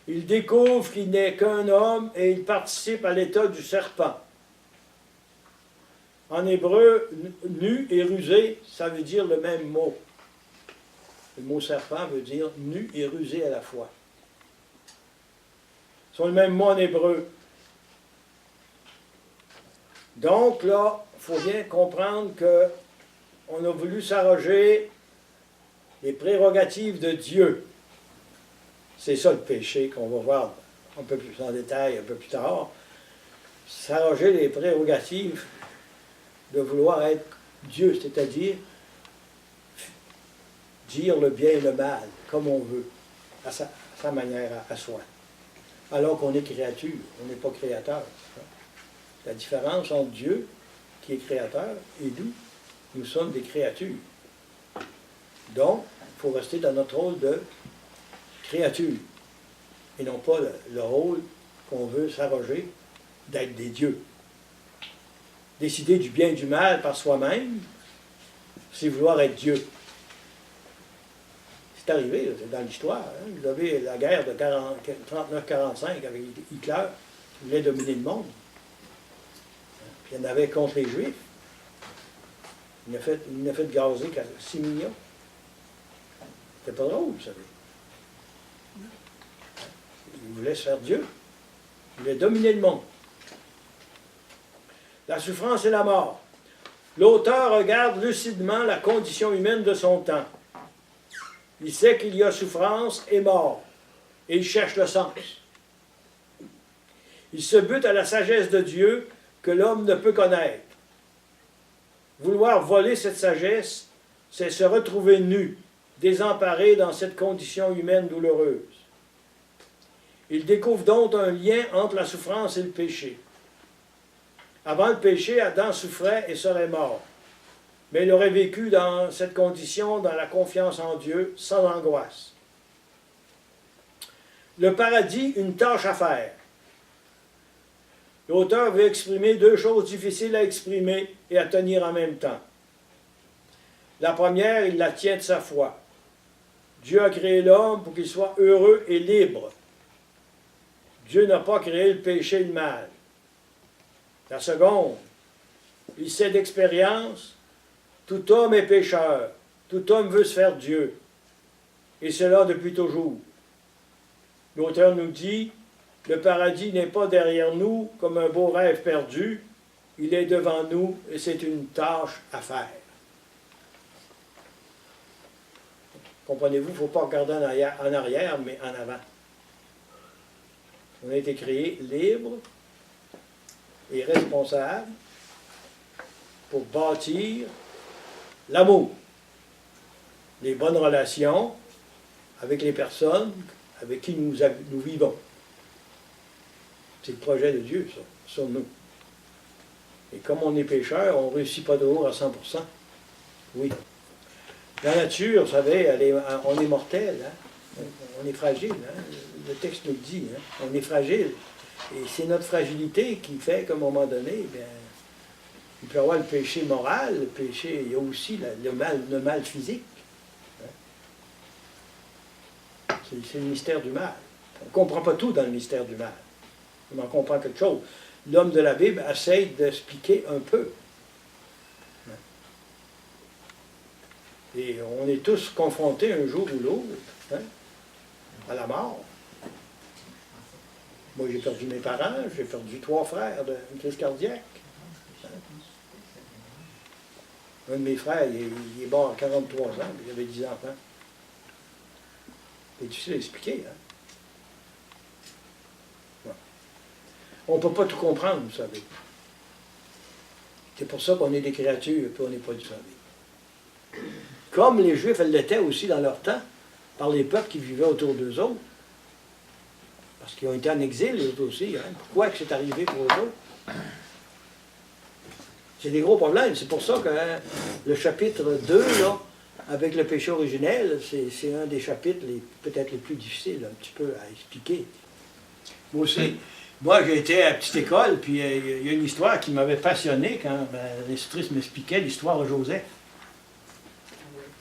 Il découvre qu'il n'est qu'un homme et il participe à l'état du serpent. En hébreu, nu et rusé, ça veut dire le même mot. Le mot serpent veut dire nu et rusé à la fois. Ce sont le même mot en hébreu. Donc là, il faut bien comprendre qu'on a voulu s'arroger les prérogatives de Dieu. C'est ça le péché qu'on va voir un peu plus en détail un peu plus tard. S'arroger les prérogatives de vouloir être Dieu, c'est-à-dire dire le bien et le mal, comme on veut, à sa manière, à soi. Alors qu'on est créature, on n'est pas créateur. La différence entre Dieu, qui est créateur, et nous sommes des créatures. Donc, il faut rester dans notre rôle de créature. et non pas le rôle qu'on veut s'arroger d'être des dieux. Décider du bien et du mal par soi-même, c'est vouloir être Dieu. C'est arrivé, là, c'est dans l'histoire. Hein. Vous avez la guerre de 39-45 avec Hitler, qui voulait dominer le monde. Puis il y en avait contre les Juifs. Il n'a fait gazer 6 millions. C'était pas drôle, vous savez. Il voulait se faire Dieu. Il voulait dominer le monde. La souffrance et la mort. L'auteur regarde lucidement la condition humaine de son temps. Il sait qu'il y a souffrance et mort, et il cherche le sens. Il se bute à la sagesse de Dieu que l'homme ne peut connaître. Vouloir voler cette sagesse, c'est se retrouver nu, désemparé dans cette condition humaine douloureuse. Il découvre donc un lien entre la souffrance et le péché. Avant le péché, Adam souffrait et serait mort. Mais il aurait vécu dans cette condition, dans la confiance en Dieu, sans angoisse. Le paradis, une tâche à faire. L'auteur veut exprimer deux choses difficiles à exprimer et à tenir en même temps. La première, il la tient de sa foi. Dieu a créé l'homme pour qu'il soit heureux et libre. Dieu n'a pas créé le péché et le mal. La seconde, il sait d'expérience, tout homme est pécheur, tout homme veut se faire Dieu, et cela depuis toujours. L'auteur nous dit, le paradis n'est pas derrière nous comme un beau rêve perdu, il est devant nous et c'est une tâche à faire. Comprenez-vous, il ne faut pas regarder en arrière, mais en avant. On a été créé libre et responsable pour bâtir l'amour, les bonnes relations avec les personnes avec qui nous vivons. C'est le projet de Dieu, ça, sur nous. Et comme on est pécheur, on ne réussit pas toujours à 100%. Oui. La nature, vous savez, on est mortel, hein? On est fragile. Hein? Le texte nous le dit, hein? On est fragile. Et c'est notre fragilité qui fait qu'à un moment donné, bien, il peut y avoir le péché moral, le péché, il y a aussi le mal physique. Hein? C'est le mystère du mal. On ne comprend pas tout dans le mystère du mal. On en comprend quelque chose. L'homme de la Bible essaye d'expliquer un peu. Et on est tous confrontés un jour ou l'autre, hein, à la mort. Moi, j'ai perdu mes parents, j'ai perdu 3 frères d'une crise cardiaque. Hein. Un de mes frères, il est mort à 43 ans, il avait 10 enfants. C'est difficile à expliquer. Hein. Ouais. On ne peut pas tout comprendre, vous savez. C'est pour ça qu'on est des créatures et qu'on n'est pas du savez. Comme les Juifs l'étaient aussi dans leur temps, par les peuples qui vivaient autour d'eux autres. Parce qu'ils ont été en exil, eux aussi. Hein. Pourquoi que c'est arrivé pour eux autres? C'est des gros problèmes. C'est pour ça que hein, le chapitre 2, là, avec le péché originel, c'est un des chapitres peut-être les plus difficiles un petit peu à expliquer. Moi aussi. Moi, j'ai été à la petite école, puis il y a une histoire qui m'avait passionné quand l'institutrice m'expliquait l'histoire de Joseph.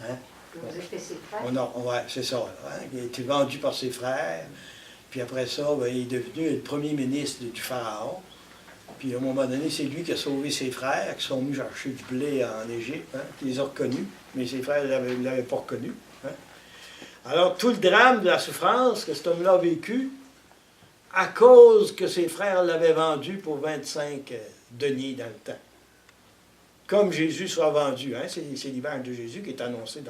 Hein? Vous avez fait ses frères? Oh non, ouais, c'est ça. Là, hein? Il a été vendu par ses frères, puis après ça, ben, il est devenu le premier ministre du Pharaon. Puis à un moment donné, c'est lui qui a sauvé ses frères, qui sont venus chercher du blé en Égypte, hein? Qui les a reconnus, mais ses frères ne l'avaient pas reconnu. Hein? Alors, tout le drame de la souffrance que cet homme-là a vécu, à cause que ses frères l'avaient vendu pour 25 deniers dans le temps. Comme Jésus sera vendu. Hein? C'est l'image de Jésus qui est annoncé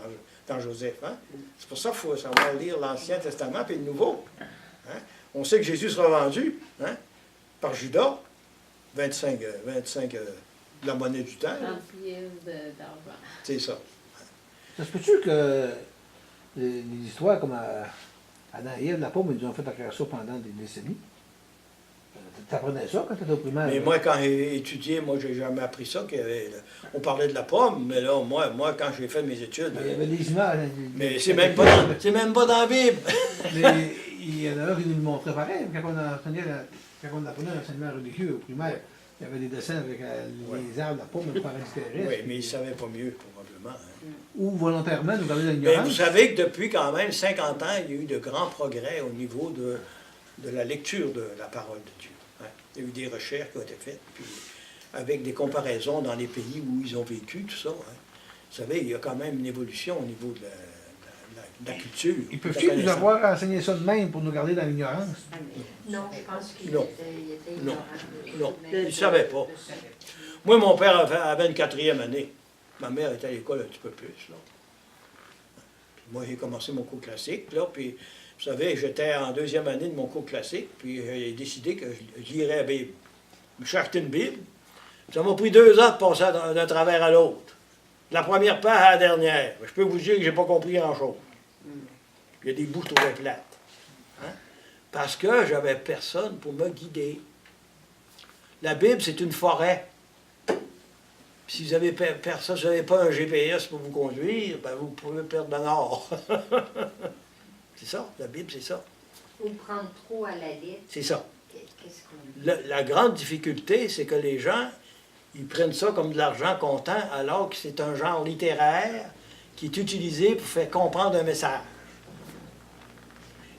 dans Joseph. Hein? C'est pour ça qu'il faut savoir lire l'Ancien Testament et le Nouveau. Hein? On sait que Jésus sera vendu hein? Par Judas, 25 la monnaie du temps. 30 pièces d'argent. C'est ça. Ça se peut-tu que les histoires comme Adam et Ève, la pomme, ils ont fait la création pendant des décennies? Tu apprenais ça quand tu étais au primaire? Mais moi, quand j'ai étudié, moi, j'ai jamais appris ça. On parlait de la pomme, mais là, moi quand j'ai fait mes études. Il y avait des images. Mais c'est même pas dans la Bible. Mais il y en a un qui nous le montrait pareil. Quand on apprenait l'enseignement religieux au primaire, il y avait des dessins avec les arbres, la pomme, le paradis terrestre. Oui, mais ils ne savaient pas mieux, probablement. Hein. Ou volontairement nous garder de Mais l'ignorance. vous savez que depuis quand même 50 ans, il y a eu de grands progrès au niveau de la lecture de la parole de Dieu. Hein. Il y a eu des recherches qui ont été faites, puis avec des comparaisons dans les pays où ils ont vécu, tout ça. Hein. Vous savez, il y a quand même une évolution au niveau de la culture. Ils peuvent-ils nous avoir enseigné ça de même pour nous garder dans l'ignorance? Non, je pense qu'il Non. était Non. ignorant. Non, ils ne savaient pas. Moi, mon père avait une 4e année. Ma mère était à l'école un petit peu plus. Là. Puis moi, j'ai commencé mon cours classique. Là, puis, vous savez, j'étais en 2e année de mon cours classique. Puis j'ai décidé que je lirais la Bible. Je me suis acheté une Bible. Ça m'a pris 2 ans de passer d'un travers à l'autre. De la première page à la dernière. Je peux vous dire que je n'ai pas compris grand-chose. Il y a des bouts que je trouvais plates. Hein? Parce que j'avais personne pour me guider. La Bible, c'est une forêt. Si vous avez personne, si vous n'avez pas un GPS pour vous conduire, ben vous pouvez perdre le nord. C'est ça, la Bible, c'est ça. Ou prendre trop à la lettre. C'est ça. Qu'est-ce qu'on dit? La grande difficulté, c'est que les gens, ils prennent ça comme de l'argent comptant, alors que c'est un genre littéraire qui est utilisé pour faire comprendre un message.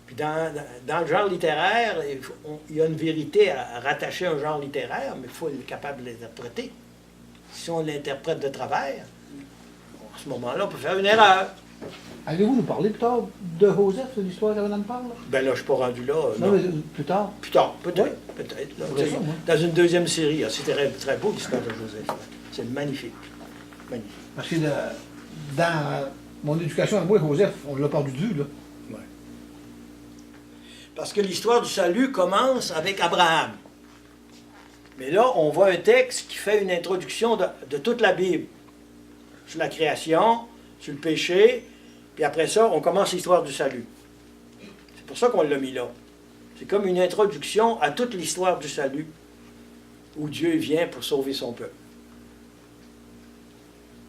Puis dans le genre littéraire, il y a une vérité à rattacher à un genre littéraire, mais il faut être capable de l'interpréter. Si on l'interprète de travers, à ce moment-là, on peut faire une erreur. Allez-vous nous parler plus tard de Joseph, de l'histoire qu'elle en parle? Ben là, je ne suis pas rendu là. Non, mais plus tard. Plus tard, peut-être. Oui. Peut-être. Là, Faudrait ça, moi. dans une 2e série, c'est très, très beau l'histoire de Joseph. C'est magnifique. Magnifique. Parce que dans mon éducation à moi, Joseph, on l'a perdu de vue, là. Ouais. Parce que l'histoire du salut commence avec Abraham. Mais là, on voit un texte qui fait une introduction de toute la Bible. Sur la création, sur le péché, puis après ça, on commence l'histoire du salut. C'est pour ça qu'on l'a mis là. C'est comme une introduction à toute l'histoire du salut, où Dieu vient pour sauver son peuple.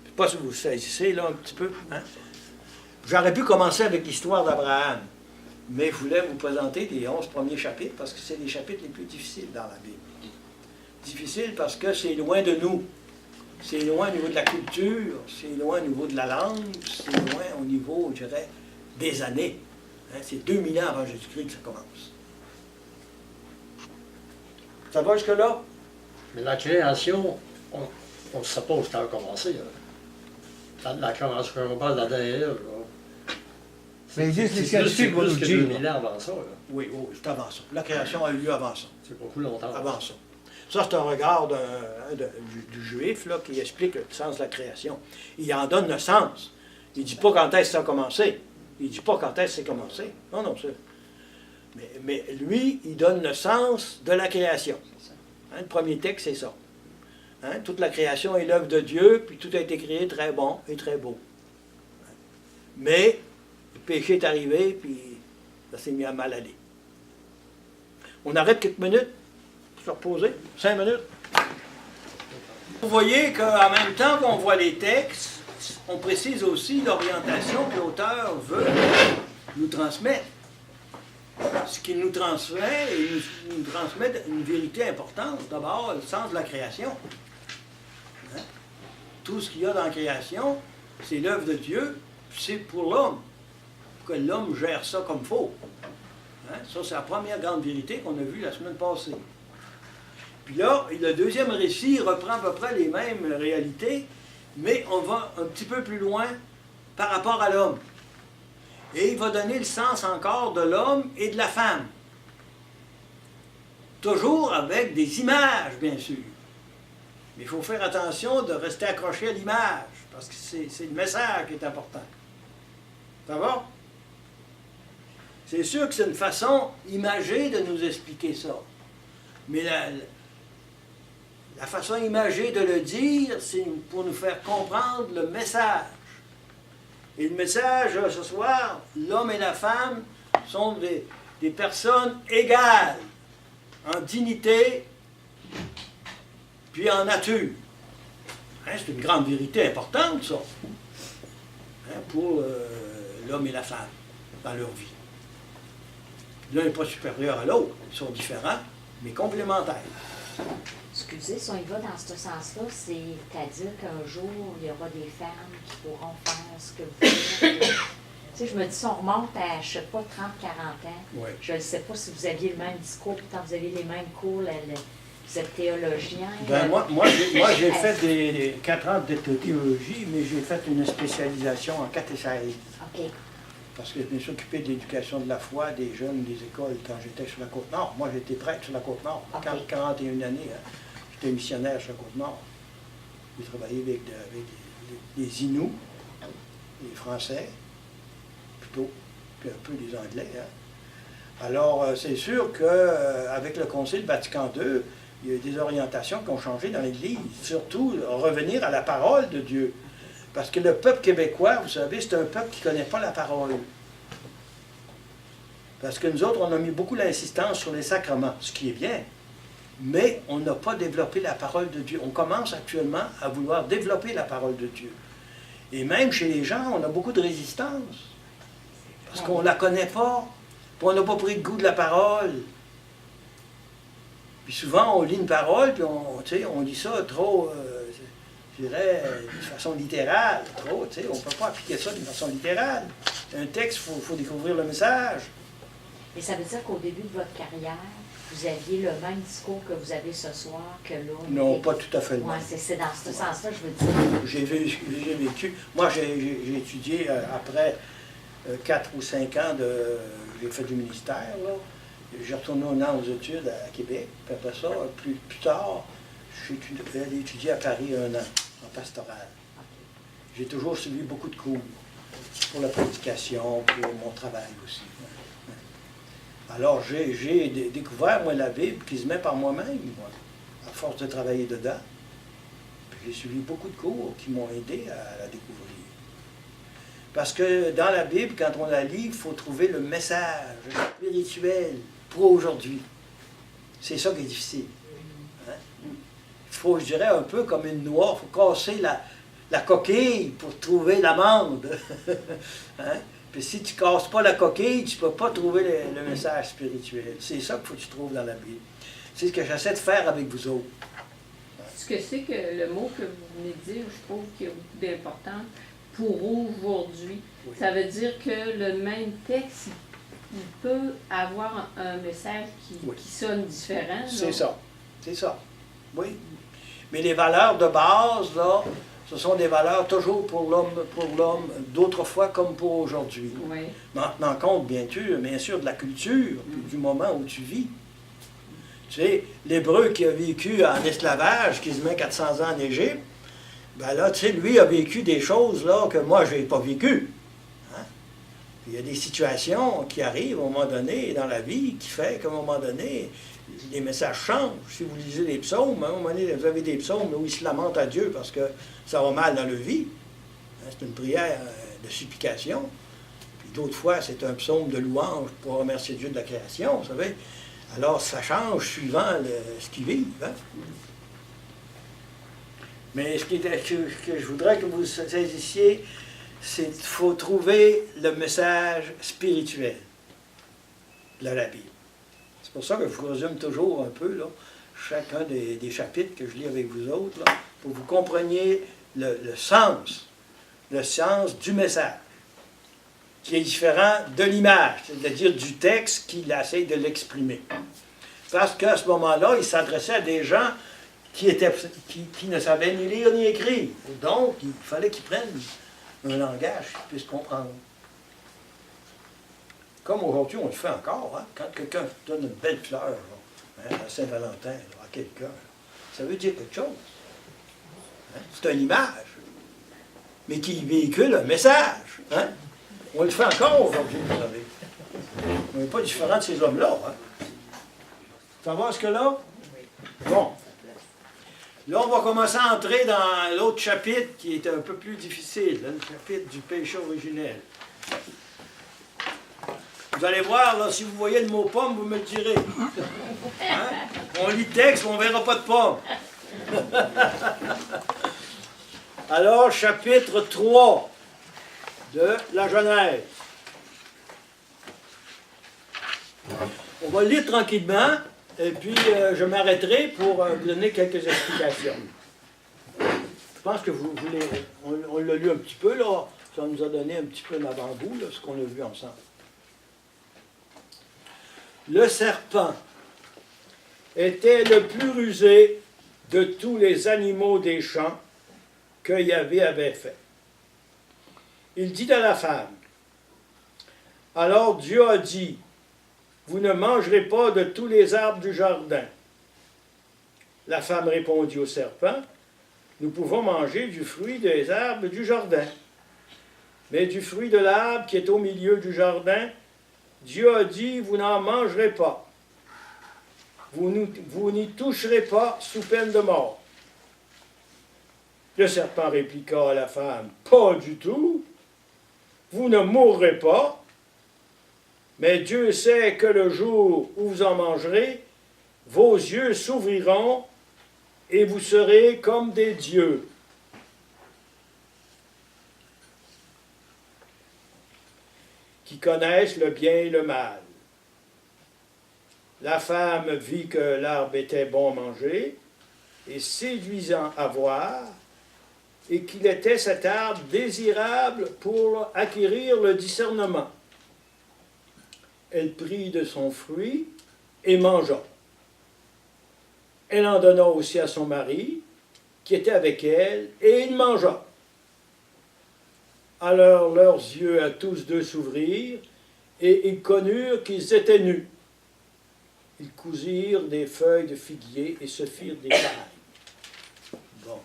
Je ne sais pas si vous saisissez là un petit peu. Hein? J'aurais pu commencer avec l'histoire d'Abraham, mais je voulais vous présenter les 11 premiers chapitres, parce que c'est les chapitres les plus difficiles dans la Bible. Difficile parce que c'est loin de nous. C'est loin au niveau de la culture, c'est loin au niveau de la langue, c'est loin au niveau, je dirais, des années. Hein, c'est 2000 ans avant Jésus-Christ que ça commence. Ça va jusque-là? Mais la création, on suppose qu'elle a commencé. La création, on parle de la dernière. là. Mais ils disent que les C'est scientifiques vont nous plus que le dire. 2000 ans avant ça. Là. Oui, c'est avant ça. La création a eu lieu avant ça. C'est beaucoup longtemps. Avant ça. Ça, c'est un regard du juif là, qui explique le sens de la création. Il en donne le sens. Il ne dit pas quand est-ce que ça a commencé. Il ne dit pas quand est-ce que c'est commencé. Non, non, c'est... Mais lui, il donne le sens de la création. Hein, le premier texte, c'est ça. Hein, toute la création est l'œuvre de Dieu, puis tout a été créé très bon et très beau. Mais le péché est arrivé, puis ça s'est mis à mal aller. On arrête quelques minutes pour se reposer. 5 minutes. Vous voyez qu'en même temps qu'on voit les textes, on précise aussi l'orientation que l'auteur veut nous transmettre. Ce qu'il nous transmet, il nous transmet une vérité importante. D'abord, le sens de la création. Hein? Tout ce qu'il y a dans la création, c'est l'œuvre de Dieu, c'est pour l'homme. Pour que l'homme gère ça comme il faut. Hein? Ça, c'est la première grande vérité qu'on a vue la semaine passée. Puis là, le deuxième récit reprend à peu près les mêmes réalités, mais on va un petit peu plus loin par rapport à l'homme. Et il va donner le sens encore de l'homme et de la femme. Toujours avec des images, bien sûr. Mais il faut faire attention de rester accroché à l'image, parce que c'est le message qui est important. Ça va? C'est sûr que c'est une façon imagée de nous expliquer ça. Mais la façon imagée de le dire, c'est pour nous faire comprendre le message. Et le message, ce soir, l'homme et la femme sont des personnes égales en dignité, puis en nature. Hein, c'est une grande vérité importante, ça, hein, pour l'homme et la femme dans leur vie. L'un n'est pas supérieur à l'autre, ils sont différents, mais complémentaires. Excusez, si on y va dans ce sens-là, c'est-à-dire qu'un jour, il y aura des femmes qui pourront faire ce que vous faites. Tu sais, je me dis, si on remonte à, je ne sais pas, 30, 40 ans, Ouais. je ne sais pas si vous aviez le même discours, pourtant vous aviez les mêmes cours, vous êtes théologien. Ben, moi j'ai fait des 4 ans de théologie, mais j'ai fait une spécialisation en catéchèse. OK. Parce que je me suis occupé de l'éducation de la foi des jeunes des écoles quand j'étais sur la Côte-Nord. Moi, j'étais prêtre sur la Côte-Nord. Ok. 41 années, hein. J'étais missionnaire sur la Côte-Nord. J'ai travaillé avec les Inuits, les Français, plutôt, puis un peu les Anglais. Hein. Alors, c'est sûr qu'avec le Concile Vatican II, il y a eu des orientations qui ont changé dans l'Église. Surtout, revenir à la parole de Dieu. Parce que le peuple québécois, vous savez, c'est un peuple qui ne connaît pas la parole. Parce que nous autres, on a mis beaucoup l'insistance sur les sacrements, ce qui est bien, mais on n'a pas développé la parole de Dieu. On commence actuellement à vouloir développer la parole de Dieu. Et même chez les gens, on a beaucoup de résistance. Parce qu'on ne la connaît pas, puis on n'a pas pris le goût de la parole. Puis souvent, on lit une parole, puis on lit ça trop... je dirais, de façon littérale, trop, tu sais, on ne peut pas appliquer ça d'une façon littérale. Un texte, il faut découvrir le message. Et ça veut dire qu'au début de votre carrière, vous aviez le même discours que vous avez ce soir, que là... Non, pas tout à fait le Oui, même. c'est dans ce sens-là, je veux dire. J'ai vécu, moi j'ai étudié après 4 ou 5 ans j'ai fait du ministère, là. J'ai retourné un an aux études à Québec, puis après ça, plus tard, je suis allé étudier à Paris 1 an, en pastoral. J'ai toujours suivi beaucoup de cours pour la prédication, pour mon travail aussi. Alors, j'ai découvert, moi, la Bible quasiment par moi-même, moi, à force de travailler dedans. Puis j'ai suivi beaucoup de cours qui m'ont aidé à la découvrir. Parce que dans la Bible, quand on la lit, il faut trouver le message spirituel pour aujourd'hui. C'est ça qui est difficile. Hein? Il faut, je dirais, un peu comme une noix, il faut casser la coquille pour trouver l'amande. Hein? Puis si tu ne casses pas la coquille, tu ne peux pas trouver le message spirituel. C'est ça qu'il faut que tu trouves dans la Bible. C'est ce que j'essaie de faire avec vous autres. Ce que c'est que le mot que vous venez de dire, je trouve qu'il y a beaucoup d'importance pour aujourd'hui. Oui. Ça veut dire que le même texte, il peut avoir un message Oui. qui sonne différent. C'est là. ça. C'est ça. Oui. Mais les valeurs de base, là, ce sont des valeurs toujours pour l'homme, d'autrefois comme pour aujourd'hui. Oui. Mais en tenant compte, bien sûr, de la culture, puis du moment où tu vis. Tu sais, l'Hébreu qui a vécu en esclavage, quasiment 400 ans en Égypte, ben là, tu sais, lui a vécu des choses là que moi, je n'ai pas vécues. Hein? Il y a des situations qui arrivent à un moment donné dans la vie qui fait qu'à un moment donné, les messages changent. Si vous lisez les psaumes, à un moment donné, vous avez des psaumes où ils se lamentent à Dieu parce que ça va mal dans leur vie. Hein, c'est une prière de supplication. Puis d'autres fois, c'est un psaume de louange pour remercier Dieu de la création, vous savez. Alors, ça change suivant ce qu'ils vivent. Hein? Mais ce que je voudrais que vous saisissiez, c'est qu'il faut trouver le message spirituel de la Bible. C'est pour ça que je vous résume toujours un peu là, chacun des chapitres que je lis avec vous autres, là, pour que vous compreniez le sens du message, qui est différent de l'image, c'est-à-dire du texte qu'il essaie de l'exprimer. Parce qu'à ce moment-là, il s'adressait à des gens qui ne savaient ni lire ni écrire. Donc, il fallait qu'ils prennent un langage qu'ils puissent comprendre. Comme aujourd'hui, on le fait encore. Hein? Quand quelqu'un donne une belle fleur là, hein, à Saint-Valentin, là, à quelqu'un, ça veut dire quelque chose. Hein? C'est une image, mais qui véhicule un message. Hein? On le fait encore aujourd'hui, vous savez. On n'est pas différent de ces hommes-là. Hein? Ça va, ce que là? Bon. Là, on va commencer à entrer dans l'autre chapitre qui est un peu plus difficile, hein, le chapitre du péché originel. Vous allez voir, là, si vous voyez le mot pomme, vous me le direz. Hein? On lit le texte, on ne verra pas de pomme. Alors, chapitre 3 de la Genèse. On va le lire tranquillement, et puis je m'arrêterai pour vous donner quelques explications. Je pense que on l'a lu un petit peu, là. Ça nous a donné un petit peu un avant-goût, là, ce qu'on a vu ensemble. Le serpent était le plus rusé de tous les animaux des champs que Yahvé avait fait. Il dit à la femme, « Alors Dieu a dit, vous ne mangerez pas de tous les arbres du jardin. » La femme répondit au serpent, « Nous pouvons manger du fruit des arbres du jardin. Mais du fruit de l'arbre qui est au milieu du jardin, Dieu a dit, vous n'en mangerez pas. Vous n'y toucherez pas sous peine de mort. » Le serpent répliqua à la femme, « Pas du tout. Vous ne mourrez pas. Mais Dieu sait que le jour où vous en mangerez, vos yeux s'ouvriront et vous serez comme des dieux. » Qui connaissent le bien et le mal. La femme vit que l'arbre était bon à manger et séduisant à voir, et qu'il était cet arbre désirable pour acquérir le discernement. Elle prit de son fruit et mangea. Elle en donna aussi à son mari, qui était avec elle, et il mangea. Alors leurs yeux à tous deux s'ouvrirent, et ils connurent qu'ils étaient nus. Ils cousirent des feuilles de figuier et se firent des pailles. Bon,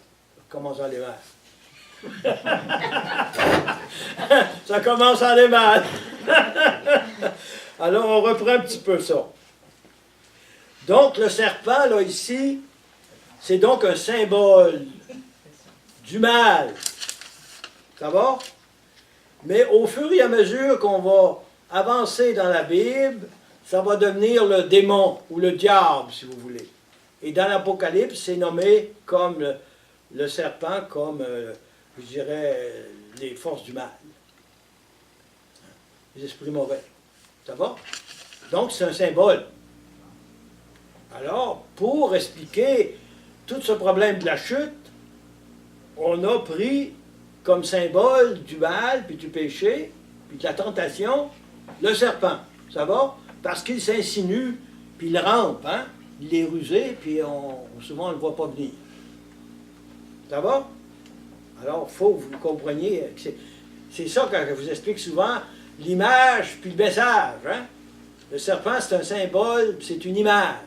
commence à aller mal. Ça commence à aller mal. Alors on reprend un petit peu ça. Donc le serpent, là, ici, c'est donc un symbole du mal. Ça va? Mais au fur et à mesure qu'on va avancer dans la Bible, ça va devenir le démon ou le diable, si vous voulez. Et dans l'Apocalypse, c'est nommé comme le serpent, comme, je dirais, les forces du mal. Les esprits mauvais. Ça va? Donc, c'est un symbole. Alors, pour expliquer tout ce problème de la chute, on a pris comme symbole du mal, puis du péché, puis de la tentation, le serpent. Ça va? Parce qu'il s'insinue, puis il rampe, hein? Il est rusé, puis souvent on ne le voit pas venir. Ça va? Alors, il faut que vous compreniez que c'est ça que je vous explique souvent, l'image puis le message. Hein? Le serpent, c'est un symbole, c'est une image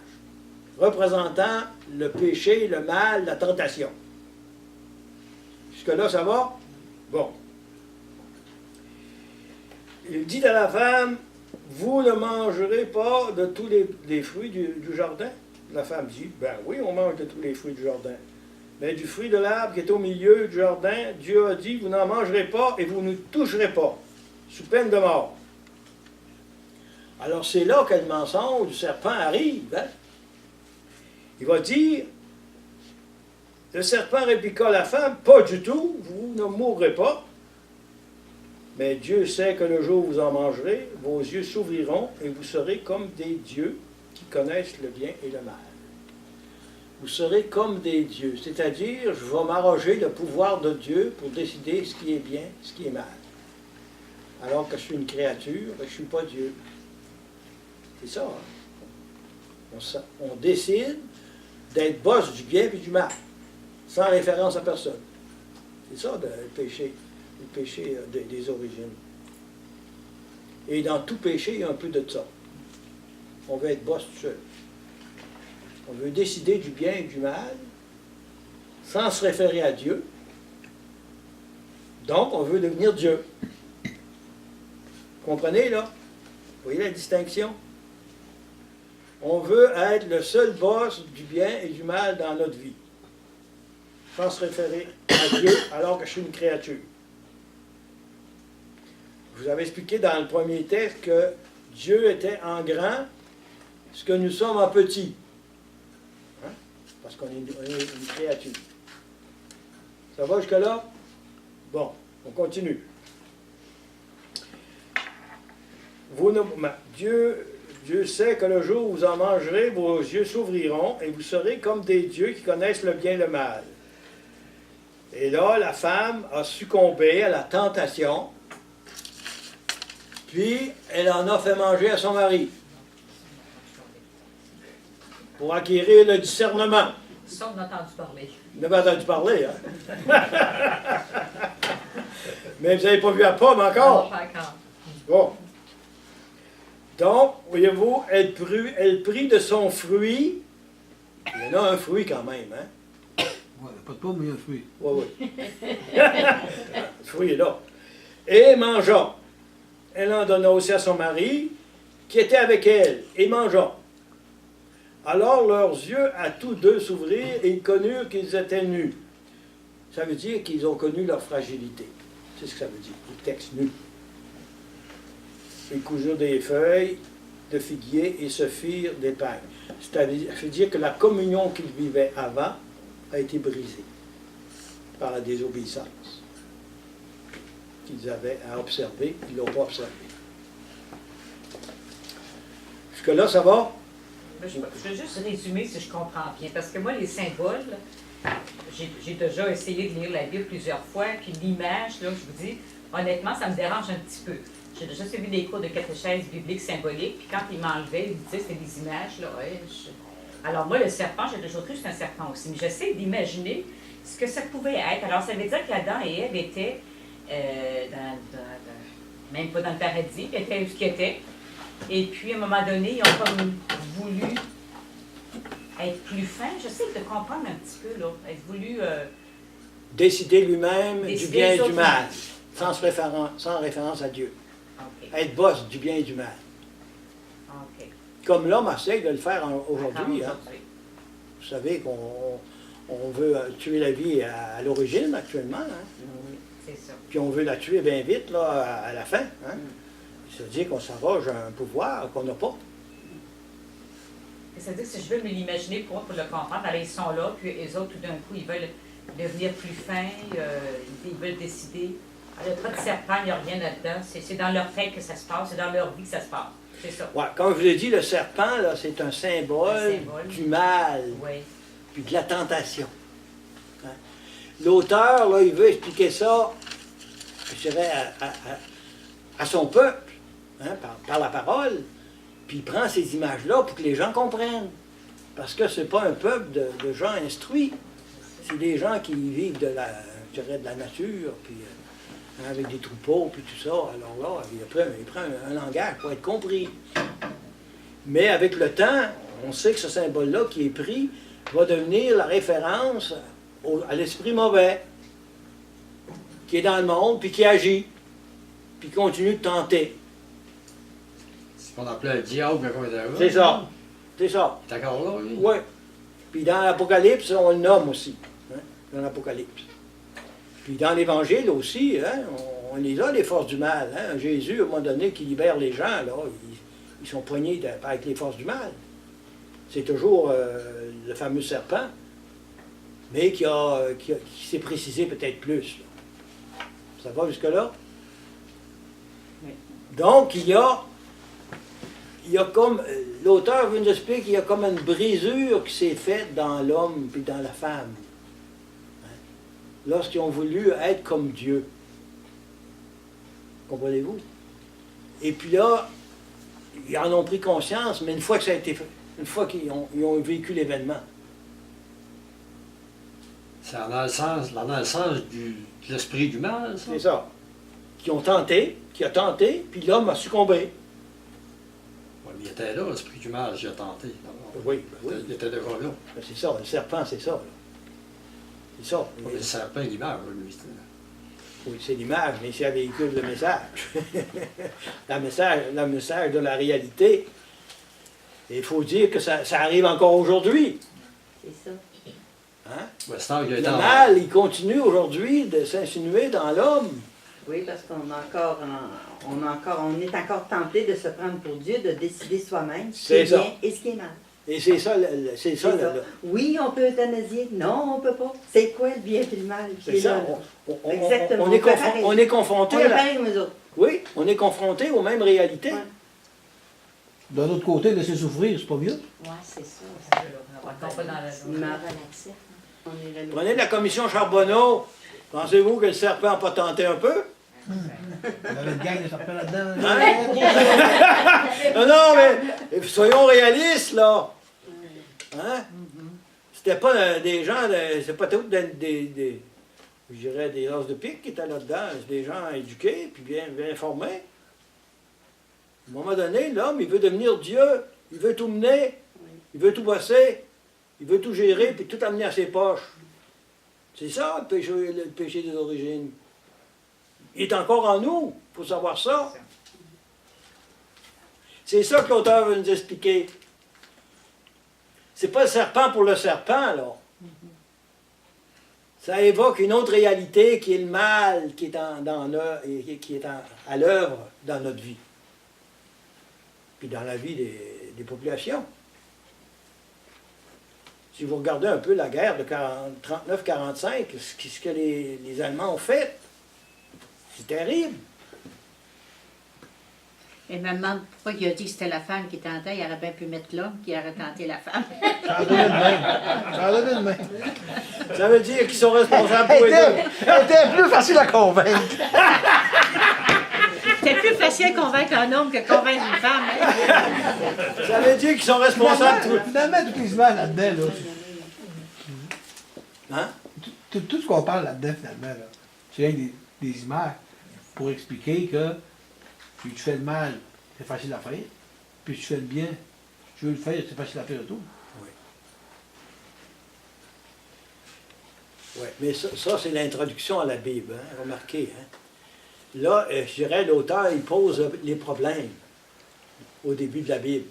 représentant le péché, le mal, la tentation. Jusque-là, ça va? Bon. Il dit à la femme, « Vous ne mangerez pas de tous les fruits du jardin? » La femme dit, « Ben oui, on mange de tous les fruits du jardin. Mais du fruit de l'arbre qui est au milieu du jardin, Dieu a dit, vous n'en mangerez pas et vous ne toucherez pas, sous peine de mort. » Alors c'est là que le mensonge du serpent arrive. Hein? Il va dire, le serpent répliqua à la femme, « Pas du tout, vous ne mourrez pas. Mais Dieu sait que le jour où vous en mangerez, vos yeux s'ouvriront et vous serez comme des dieux qui connaissent le bien et le mal. » Vous serez comme des dieux, c'est-à-dire, je vais m'arroger le pouvoir de Dieu pour décider ce qui est bien, ce qui est mal. Alors que je suis une créature, je ne suis pas Dieu. C'est ça. Hein? On décide d'être boss du bien et du mal, sans référence à personne. C'est ça le péché des origines. Et dans tout péché, il y a un peu de ça. On veut être boss tout seul. On veut décider du bien et du mal, sans se référer à Dieu. Donc, on veut devenir Dieu. Vous comprenez, là? Vous voyez la distinction? On veut être le seul boss du bien et du mal dans notre vie, sans se référer à Dieu, alors que je suis une créature. Je vous avais expliqué dans le premier texte que Dieu était en grand ce que nous sommes en petit. Hein? Parce qu'on est une créature. Ça va jusque-là? Bon, on continue. Dieu sait que le jour où vous en mangerez, vos yeux s'ouvriront et vous serez comme des dieux qui connaissent le bien et le mal. Et là, la femme a succombé à la tentation, puis elle en a fait manger à son mari pour acquérir le discernement. Ça, on a entendu parler. Vous n'avez entendu parler, hein? Mais vous n'avez pas vu la pomme encore? Non, pas encore. Bon. Donc, voyez-vous, elle prit de son fruit. Il y en a un fruit quand même, hein? Ouais, pas de pomme, mais il y a un fruit. Oui, oui. Le fruit est là. Et mangea. Elle en donna aussi à son mari, qui était avec elle, et mangea. Alors leurs yeux à tous deux s'ouvrirent, et ils connurent qu'ils étaient nus. Ça veut dire qu'ils ont connu leur fragilité. C'est ce que ça veut dire, le texte nu. Ils cousirent des feuilles de figuier et se firent des pains. C'est-à-dire, ça veut dire que la communion qu'ils vivaient avant a été brisée par la désobéissance qu'ils avaient à observer, ils ne l'ont pas observé. Jusque-là, ça va? Je veux juste résumer si je comprends bien, parce que moi, les symboles, j'ai déjà essayé de lire la Bible plusieurs fois, puis l'image, là, je vous dis, honnêtement, ça me dérange un petit peu. J'ai déjà suivi des cours de catéchèse biblique symbolique, puis quand ils m'enlevaient, ils me disaient c'était des images, là, ouais, Alors moi, le serpent, j'ai toujours cru que c'était un serpent aussi, mais j'essaie d'imaginer ce que ça pouvait être. Alors ça veut dire qu'Adam et Ève étaient, même pas dans le paradis, ils étaient ce qu'ils étaient. Et puis, à un moment donné, ils ont comme voulu être plus fins. J'essaie de comprendre un petit peu, là. Être voulu... décider lui-même du bien et du mal, autres. sans référence à Dieu. Okay. Être boss du bien et du mal. OK. Comme l'homme essaie de le faire aujourd'hui. Encore Hein. Vous savez qu'on veut tuer la vie à l'origine actuellement. Hein. Oui, c'est ça. Puis on veut la tuer bien vite là, à la fin. Hein. C'est-à-dire qu'on s'arroge un pouvoir qu'on n'a pas. C'est-à-dire que si je veux me l'imaginer pour le comprendre, alors ils sont là, puis eux autres, tout d'un coup, ils veulent devenir plus fins, ils veulent décider. Alors, il n'y a pas de serpent, il n'y a rien là-dedans. C'est dans leur tête que ça se passe, c'est dans leur vie que ça se passe. C'est ça. Ouais, comme je l'ai dit, le serpent, là, c'est un symbole du mal, Oui. puis de la tentation. Hein. L'auteur, là, il veut expliquer ça, je dirais, à son peuple, hein, par la parole, puis il prend ces images-là pour que les gens comprennent. Parce que c'est pas un peuple de gens instruits. C'est des gens qui vivent de la nature, puis avec des troupeaux, puis tout ça. Alors là, il prend un langage pour être compris. Mais avec le temps, on sait que ce symbole-là qui est pris va devenir la référence à l'esprit mauvais, qui est dans le monde, puis qui agit, puis qui continue de tenter. C'est ce qu'on appelait le diable quand on était là. C'est ça. C'est ça. T'es encore là, lui? Oui. Puis dans l'Apocalypse, on le nomme aussi. Hein, dans l'Apocalypse. Puis dans l'Évangile aussi, hein, on les a, les forces du mal. Hein. Jésus, à un moment donné, qui libère les gens, là, ils sont poignés avec les forces du mal. C'est toujours le fameux serpent, mais qui s'est précisé peut-être plus. Là. Ça va jusque-là? Oui. Donc, il y a comme, l'auteur veut nous expliquer qu'il y a comme une brisure qui s'est faite dans l'homme puis dans la femme. Hein? Lorsqu'ils ont voulu être comme Dieu. Comprenez-vous? Et puis là, ils en ont pris conscience, mais une fois que ça a été fait, une fois qu'ils ont vécu l'événement. C'est dans le sens de l'esprit du mal, ça? C'est ça. Qui a tenté, puis l'homme a succombé. Oui, mais il était là, l'esprit du mal, j'ai tenté. Oui, oui. Il était déjà là. C'est ça, le serpent, c'est ça. Là. C'est ça. Oui, le serpent, l'image, lui. Oui, c'est l'image, mais ça véhicule le message. le message de la réalité. Et il faut dire que ça arrive encore aujourd'hui. C'est ça. Hein? Ouais, c'est Le mal, il continue aujourd'hui de s'insinuer dans l'homme. Oui, parce qu'on est encore tenté de se prendre pour Dieu, de décider soi-même ce qui est bien et ce qui est mal. Et c'est ça, c'est ça. Oui, on peut euthanasier. Non, on peut pas. C'est quoi le bien et le mal? C'est ça. Exactement. On est confronté. On est pareil comme eux autres. Oui, on est confronté aux mêmes réalités. Ouais. D'un autre côté, laisser souffrir, c'est pas mieux. Oui, c'est ça. On pas dans la C'est relatif. On est là. Prenez de la commission Charbonneau. Pensez-vous que le serpent n'a pas tenté un peu? Il y avait une gang de serpents là-dedans. Hein? Non, mais soyons réalistes, là. Hein? C'était pas des gens, c'est pas tous je dirais des os de pique qui étaient là-dedans. C'est des gens éduqués, puis bien informés. À un moment donné, l'homme, il veut devenir Dieu. Il veut tout mener. Il veut tout bosser. Il veut tout gérer, puis tout amener à ses poches. C'est ça, le péché des origines. Il est encore en nous. Il faut savoir ça. C'est ça que l'auteur veut nous expliquer. C'est pas le serpent pour le serpent, là. Ça évoque une autre réalité qui est le mal qui est, à l'œuvre dans notre vie. Puis dans la vie des populations. Si vous regardez un peu la guerre de 39-45, ce que les Allemands ont fait, c'est terrible. Et me demande pourquoi il a dit que c'était la femme qui tentait, il aurait bien pu mettre l'homme qui aurait tenté la femme. Ça en donnait de même. Ça en donnait de même. Ça veut dire qu'ils sont responsables pour les deux. Elle était plus facile à convaincre. C'est plus facile à convaincre un homme que convaincre une femme. Hein? Ça veut dire qu'ils sont responsables pour... Finalement, tout les images là-dedans, là. Hein? Tout ce qu'on parle là-dedans, finalement, là, c'est rien que des images pour expliquer que si tu fais le mal, c'est facile à faire. Puis si tu fais le bien, tu veux le faire, c'est facile à faire tout. Oui. Oui, mais ça c'est l'introduction à la Bible, hein? Remarquez. Hein? Là, je dirais, l'auteur, il pose les problèmes au début de la Bible.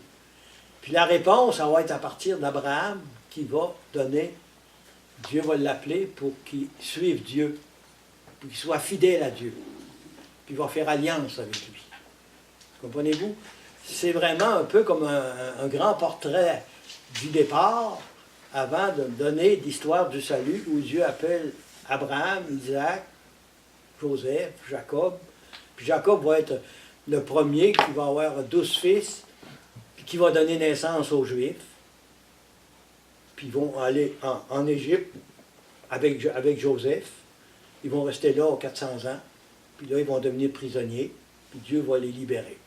Puis la réponse, ça va être à partir d'Abraham qui va donner, Dieu va l'appeler pour qu'il suive Dieu, pour qu'il soit fidèle à Dieu. Puis il va faire alliance avec lui. Comprenez-vous? C'est vraiment un peu comme un grand portrait du départ avant de donner l'histoire du salut où Dieu appelle Abraham, Isaac, Joseph, Jacob. Puis Jacob va être le premier qui va avoir 12 fils, puis qui va donner naissance aux Juifs. Puis ils vont aller en Égypte avec Joseph. Ils vont rester là 400 ans. Puis là, ils vont devenir prisonniers. Puis Dieu va les libérer.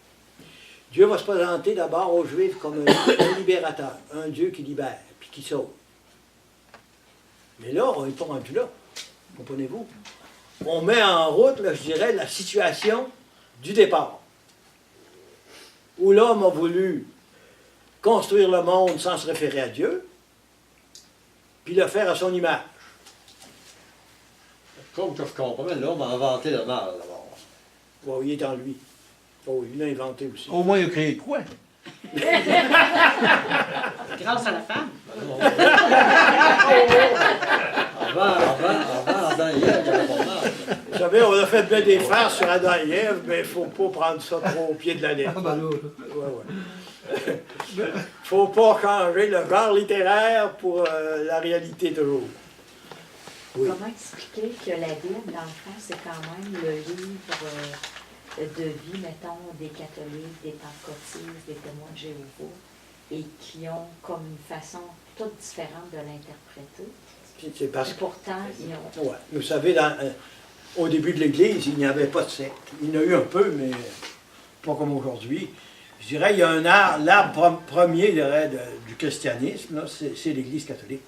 Dieu va se présenter d'abord aux Juifs comme un libérateur, un Dieu qui libère, puis qui sauve. Mais là, on n'est pas rendu là. Comprenez-vous? On met en route, là, je dirais, la situation du départ. Où l'homme a voulu construire le monde sans se référer à Dieu, puis le faire à son image. Comme que je comprends, l'homme a inventé le mal d'abord. Oh, il est en lui. Oh, il l'a inventé aussi. Au moins, il a créé quoi? Grâce à la femme. Avant Adam et Ève, il n'y avait pas de mal. Vous savez, on a fait bien des farces sur Adam et Ève, mais il ne faut pas prendre ça trop au pied de la lettre. Ah, ben là. Ouais. Il ne faut pas changer le genre littéraire pour la réalité toujours. Oui. Comment expliquer que la Bible, dans le fond, c'est quand même le livre de vie, mettons, des catholiques, des pentecôtistes, des témoins de Jéhovah, et qui ont comme une façon toute différente de l'interpréter. C'est parce Et que... pourtant, ils ont... Ouais. Vous savez, au début de l'Église, il n'y avait pas de secte. Il y en a eu un peu, mais pas comme aujourd'hui. Je dirais, il y a l'arbre premier je dirais, du christianisme, là, c'est l'Église catholique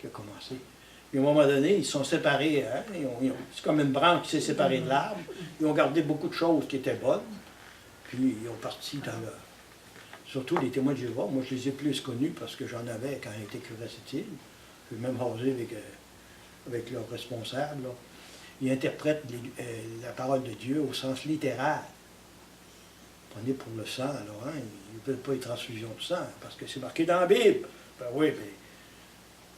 qui a commencé. Et à un moment donné, ils se sont séparés. Hein, c'est comme une branche qui s'est séparée de l'arbre. Ils ont gardé beaucoup de choses qui étaient bonnes. Puis ils ont parti dans le... Surtout les témoins de Jéhovah. Moi, je les ai plus connus parce que j'en avais quand j'étais curé à cette île. J'ai même rasé avec leurs responsables. Là. Ils interprètent la parole de Dieu au sens littéral. Prenez pour le sang, alors, hein, ils ne veulent pas les transfusions de sang, parce que c'est marqué dans la Bible. Ben oui, mais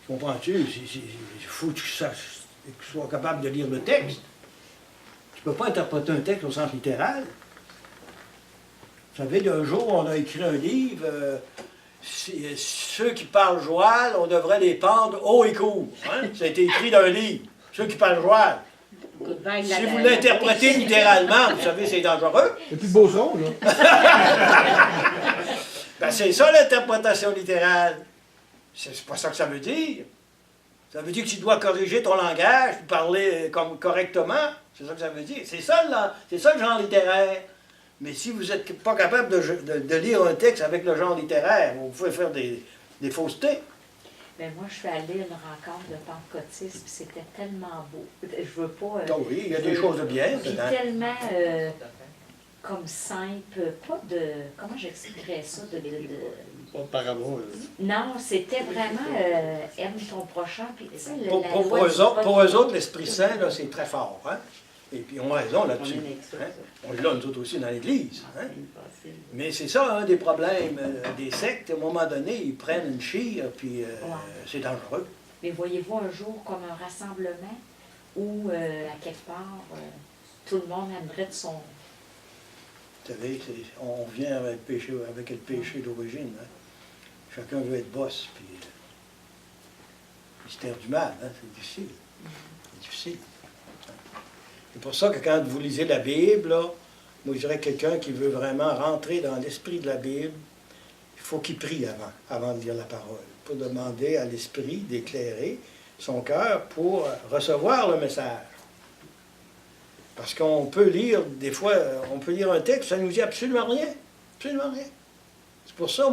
comprends-tu? Il faut que tu sois capable de lire le texte. Tu peux pas interpréter un texte au sens littéral. Vous savez, un jour, on a écrit un livre, ceux qui parlent joual, on devrait les pendre haut et court. Hein? Ça a été écrit dans un livre. Ceux qui parlent joual. Si vous l'interprétez littéralement, vous savez, c'est dangereux. C'est plus beau son, là. Ben, c'est ça l'interprétation littérale. C'est pas ça que ça veut dire. Ça veut dire que tu dois corriger ton langage, parler correctement. C'est ça que ça veut dire. C'est ça le genre littéraire. Mais si vous n'êtes pas capable de lire un texte avec le genre littéraire, vous pouvez faire des faussetés. Mais moi, je suis allée à une rencontre de pentecôtistes, puis c'était tellement beau. Je veux pas... oui, il y a des choses de bien. Puis tellement comme simple, pas de... Comment j'expliquerais ça? Pas de parabole. Non, c'était vraiment aime ton prochain. Puis, pour eux autres, l'Esprit Saint, là, c'est très fort. Hein? Et puis, on a raison là-dessus. Hein? On l'a, nous autres aussi, dans l'Église. Hein? Mais c'est ça, un des problèmes des sectes. À un moment donné, ils prennent une chire, puis c'est dangereux. Mais voyez-vous un jour comme un rassemblement où, à quelque part, tout le monde aimerait de son... Vous savez, on vient avec le péché d'origine. Hein? Chacun veut être boss, puis il se terre du mal. Hein? C'est difficile. C'est difficile. C'est pour ça que quand vous lisez la Bible, là, moi je dirais que quelqu'un qui veut vraiment rentrer dans l'esprit de la Bible, il faut qu'il prie avant de lire la parole, pour demander à l'Esprit d'éclairer son cœur pour recevoir le message. Parce qu'on peut lire, des fois, on peut lire un texte, ça ne nous dit absolument rien. Absolument rien. C'est pour ça,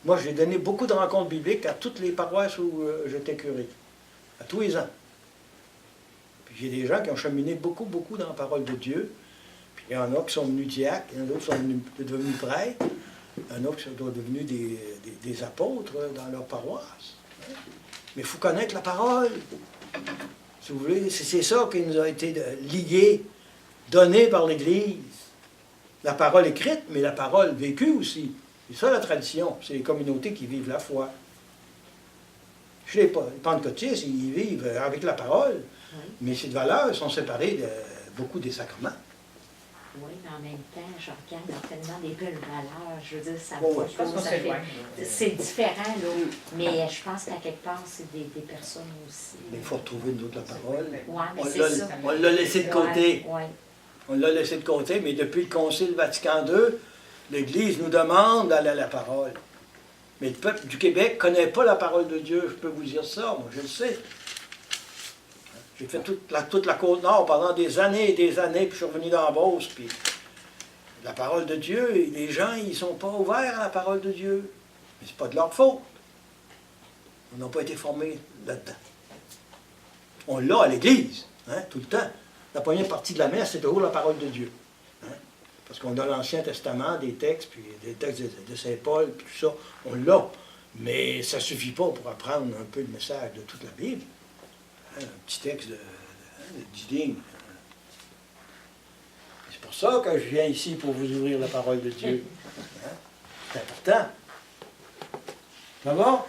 moi j'ai donné beaucoup de rencontres bibliques à toutes les paroisses où j'étais curé, à tous les ans. Puis j'ai des gens qui ont cheminé beaucoup dans la parole de Dieu. Puis il y en a qui sont devenus diacres, il y en a d'autres qui sont devenus prêtres, il y en a qui sont devenus des apôtres dans leur paroisse. Mais il faut connaître la parole. Si vous voulez, c'est ça qui nous a été lié, donné par l'Église. La parole écrite, mais la parole vécue aussi. C'est ça la tradition. C'est les communautés qui vivent la foi. Chez les pentecôtistes, ils vivent avec la parole, mais ces valeurs sont séparées de beaucoup des sacrements. Oui, mais en même temps, je regarde dans tellement des belles valeurs. Je veux dire, ça c'est différent, là. Mais je pense qu'à quelque part, c'est des personnes aussi. Mais il faut retrouver une autre la parole. Oui, mais c'est ça. On l'a laissé de côté. Ouais. On l'a laissé de côté, mais depuis le Concile Vatican II, l'Église nous demande d'aller à la parole. Mais le peuple du Québec ne connaît pas la parole de Dieu, je peux vous dire ça, moi je le sais. J'ai fait toute la Côte-Nord pendant des années et des années, puis je suis revenu dans la Beauce, puis la parole de Dieu, les gens, ils ne sont pas ouverts à la parole de Dieu. Mais ce n'est pas de leur faute. Ils n'ont pas été formés là-dedans. On l'a à l'Église, hein, tout le temps. La première partie de la messe, c'est toujours la parole de Dieu. Hein? Parce qu'on a l'Ancien Testament, des textes, puis des textes de Saint Paul, puis tout ça, on l'a. Mais ça ne suffit pas pour apprendre un peu le message de toute la Bible. Hein, un petit texte de 10 lignes. C'est pour ça que je viens ici pour vous ouvrir la parole de Dieu. Hein? C'est important. Ça va?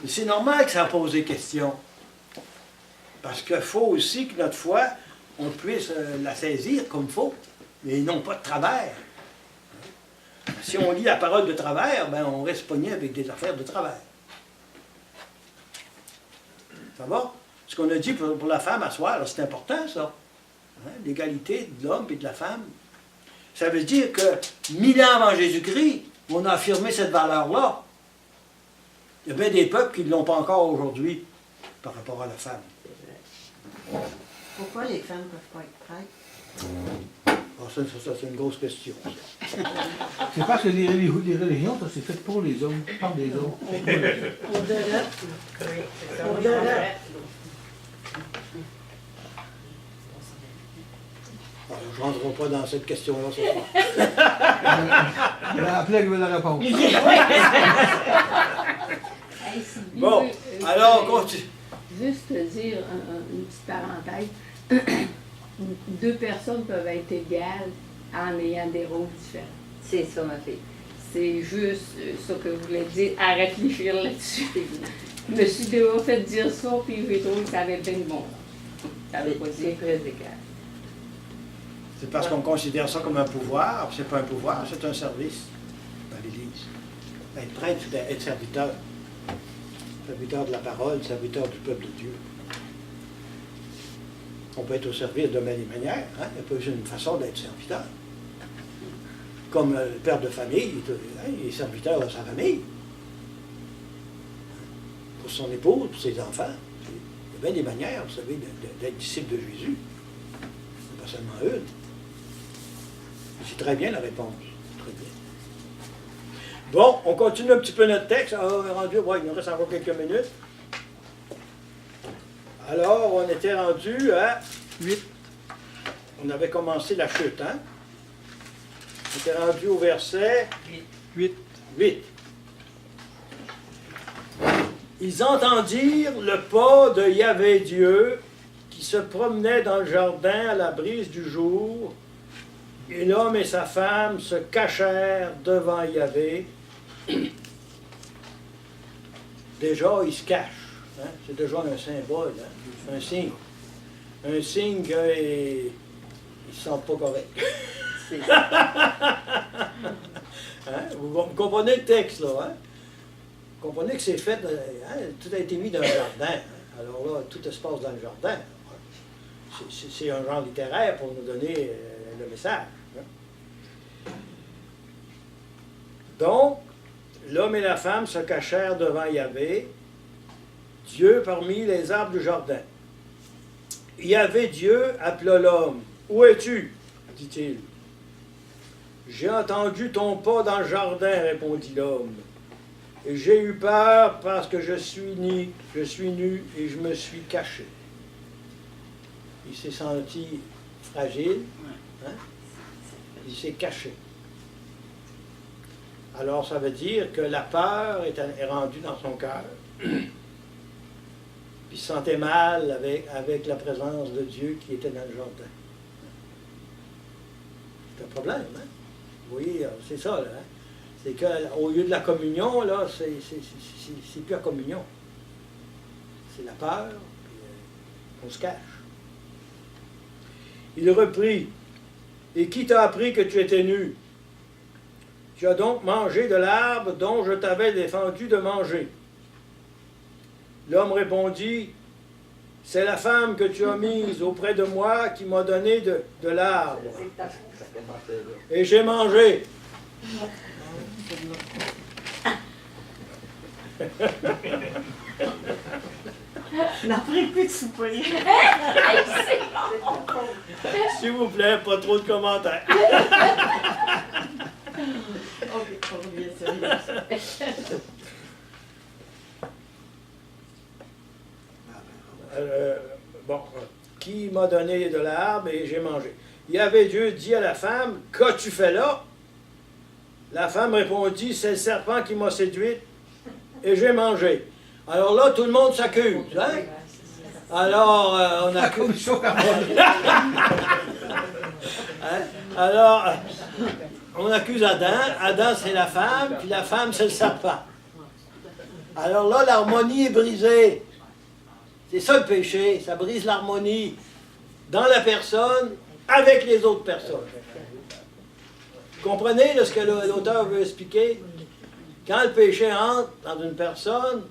Mais c'est normal que ça pose des questions. Parce qu'il faut aussi que notre foi, on puisse la saisir comme il faut, mais non pas de travers. Si on lit la parole de travers, ben on reste pogné avec des affaires de travers. Ça va? Ce qu'on a dit pour la femme à soir, c'est important ça. Hein? L'égalité de l'homme et de la femme. Ça veut dire que 1000 ans avant Jésus-Christ, on a affirmé cette valeur-là. Il y a bien des peuples qui ne l'ont pas encore aujourd'hui par rapport à la femme. Pourquoi les femmes ne peuvent pas être prêtres? Ça, c'est une grosse question. C'est parce que les religions, ça c'est fait pour les hommes, par des hommes. Au-delà. Au-delà. Je ne rentrerai pas dans cette question-là ce soir. Appelez avec la réponse. Bon, alors on continue. Juste dire une petite parenthèse. Deux personnes peuvent être égales en ayant des rôles différents. C'est ça, ma fille. C'est juste ça que je voulais dire, à réfléchir là-dessus. Je me suis déjà fait dire ça, puis j'ai trouvé que ça avait bien de bon sens. Ça veut pas dire très égal. C'est parce qu'on considère ça comme un pouvoir. C'est pas un pouvoir, c'est un service dans l'Église. Être prêtre, c'est être serviteur. Serviteur de la parole, serviteur du peuple de Dieu. On peut être au service de mille manières. Hein? Il y a pas juste une façon d'être serviteur. Comme le père de famille, il est serviteur de sa famille. Pour son épouse, pour ses enfants. Il y a bien des manières, vous savez, d'être disciple de Jésus. Pas seulement une. C'est très bien la réponse. Très bien. Bon, on continue un petit peu notre texte. Alors, on est rendu, ouais, il nous reste encore quelques minutes. Alors, on était rendu à 8. On avait commencé la chute, hein? On était rendu au verset 8. Ils entendirent le pas de Yahvé Dieu qui se promenait dans le jardin à la brise du jour, et l'homme et sa femme se cachèrent devant Yahvé. Déjà, ils se cachent. Hein? C'est déjà un symbole, hein? Un signe. Un signe qu'ils ne se sentent pas corrects. Hein? Vous comprenez le texte, là, hein? Vous comprenez que c'est fait, hein? Tout a été mis dans le jardin. Hein? Alors là, tout se passe dans le jardin. C'est un genre littéraire pour nous donner le message. Hein? Donc, l'homme et la femme se cachèrent devant Yahvé, Dieu parmi les arbres du jardin. Yahvé Dieu appela l'homme. « Où es-tu? » dit-il. « J'ai entendu ton pas dans le jardin, répondit l'homme. Et j'ai eu peur parce que je suis nu et je me suis caché. » Il s'est senti fragile, hein? Il s'est caché. Alors ça veut dire que la peur est rendue dans son cœur. Puis il se sentait mal avec la présence de Dieu qui était dans le jardin. C'est un problème, hein? Oui, c'est ça, là. Hein? C'est qu'au lieu de la communion, là, c'est plus la communion. C'est la peur, puis on se cache. Il reprit, « Et qui t'a appris que tu étais nu? Tu as donc mangé de l'arbre dont je t'avais défendu de manger. » L'homme répondit, « C'est la femme que tu as mise auprès de moi qui m'a donné de l'arbre. Et j'ai mangé. » N'en prie plus de souper. S'il vous plaît, pas trop de commentaires. On revient sérieux. Bon, qui m'a donné de l'arbre et j'ai mangé. Yahvé Dieu dit à la femme, « Qu'as-tu fait là? » La femme répondit, « C'est le serpent qui m'a séduite et j'ai mangé. » Alors là, tout le monde s'accuse. Hein? Alors, on accuse. Hein? Alors, on accuse Adam. Adam, c'est la femme, puis la femme, c'est le serpent. Alors là, l'harmonie est brisée. C'est ça le péché. Ça brise l'harmonie dans la personne avec les autres personnes. Vous comprenez là, ce que l'auteur veut expliquer? Quand le péché entre dans une personne,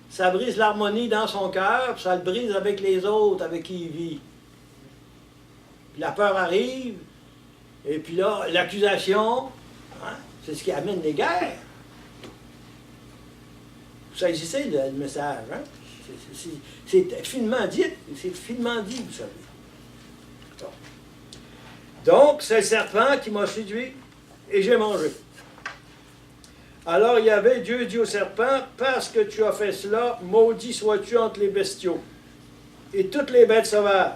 ça brise l'harmonie dans son cœur, puis ça le brise avec les autres avec qui il vit. Puis la peur arrive, et puis là, l'accusation, hein, c'est ce qui amène les guerres. Vous saisissez le message, hein? C'est finement dit, vous savez. Donc, c'est le serpent qui m'a séduit, et j'ai mangé. Alors Yahvé Dieu dit au serpent, « Parce que tu as fait cela, maudit sois-tu entre les bestiaux et toutes les bêtes sauvages.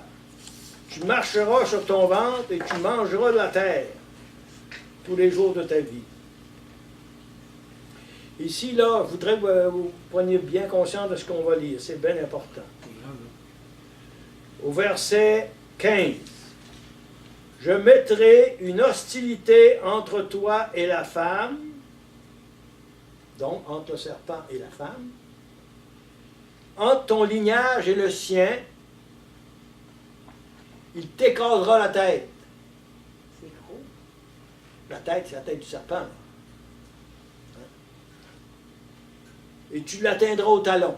Tu marcheras sur ton ventre et tu mangeras de la terre tous les jours de ta vie. » Ici, là, je voudrais que vous preniez bien conscience de ce qu'on va lire. C'est bien important. Au verset 15. « Je mettrai une hostilité entre toi et la femme, donc entre le serpent et la femme, entre ton lignage et le sien, il t'écrasera la tête. C'est gros. La tête, c'est la tête du serpent. Là. Et tu l'atteindras au talon.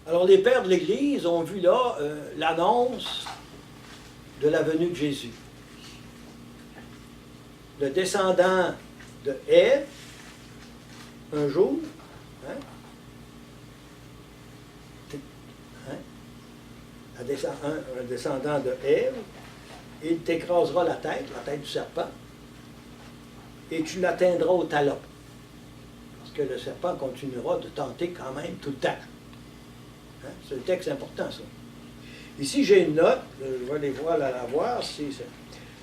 Alors les pères de l'Église ont vu là l'annonce de la venue de Jésus. Le descendant de Ève, un jour, hein, un descendant de Ève, il t'écrasera la tête du serpent, et tu l'atteindras au talon. Parce que le serpent continuera de tenter quand même tout le temps. Hein? C'est un texte important, ça. Ici, j'ai une note, je vais les voir la voir.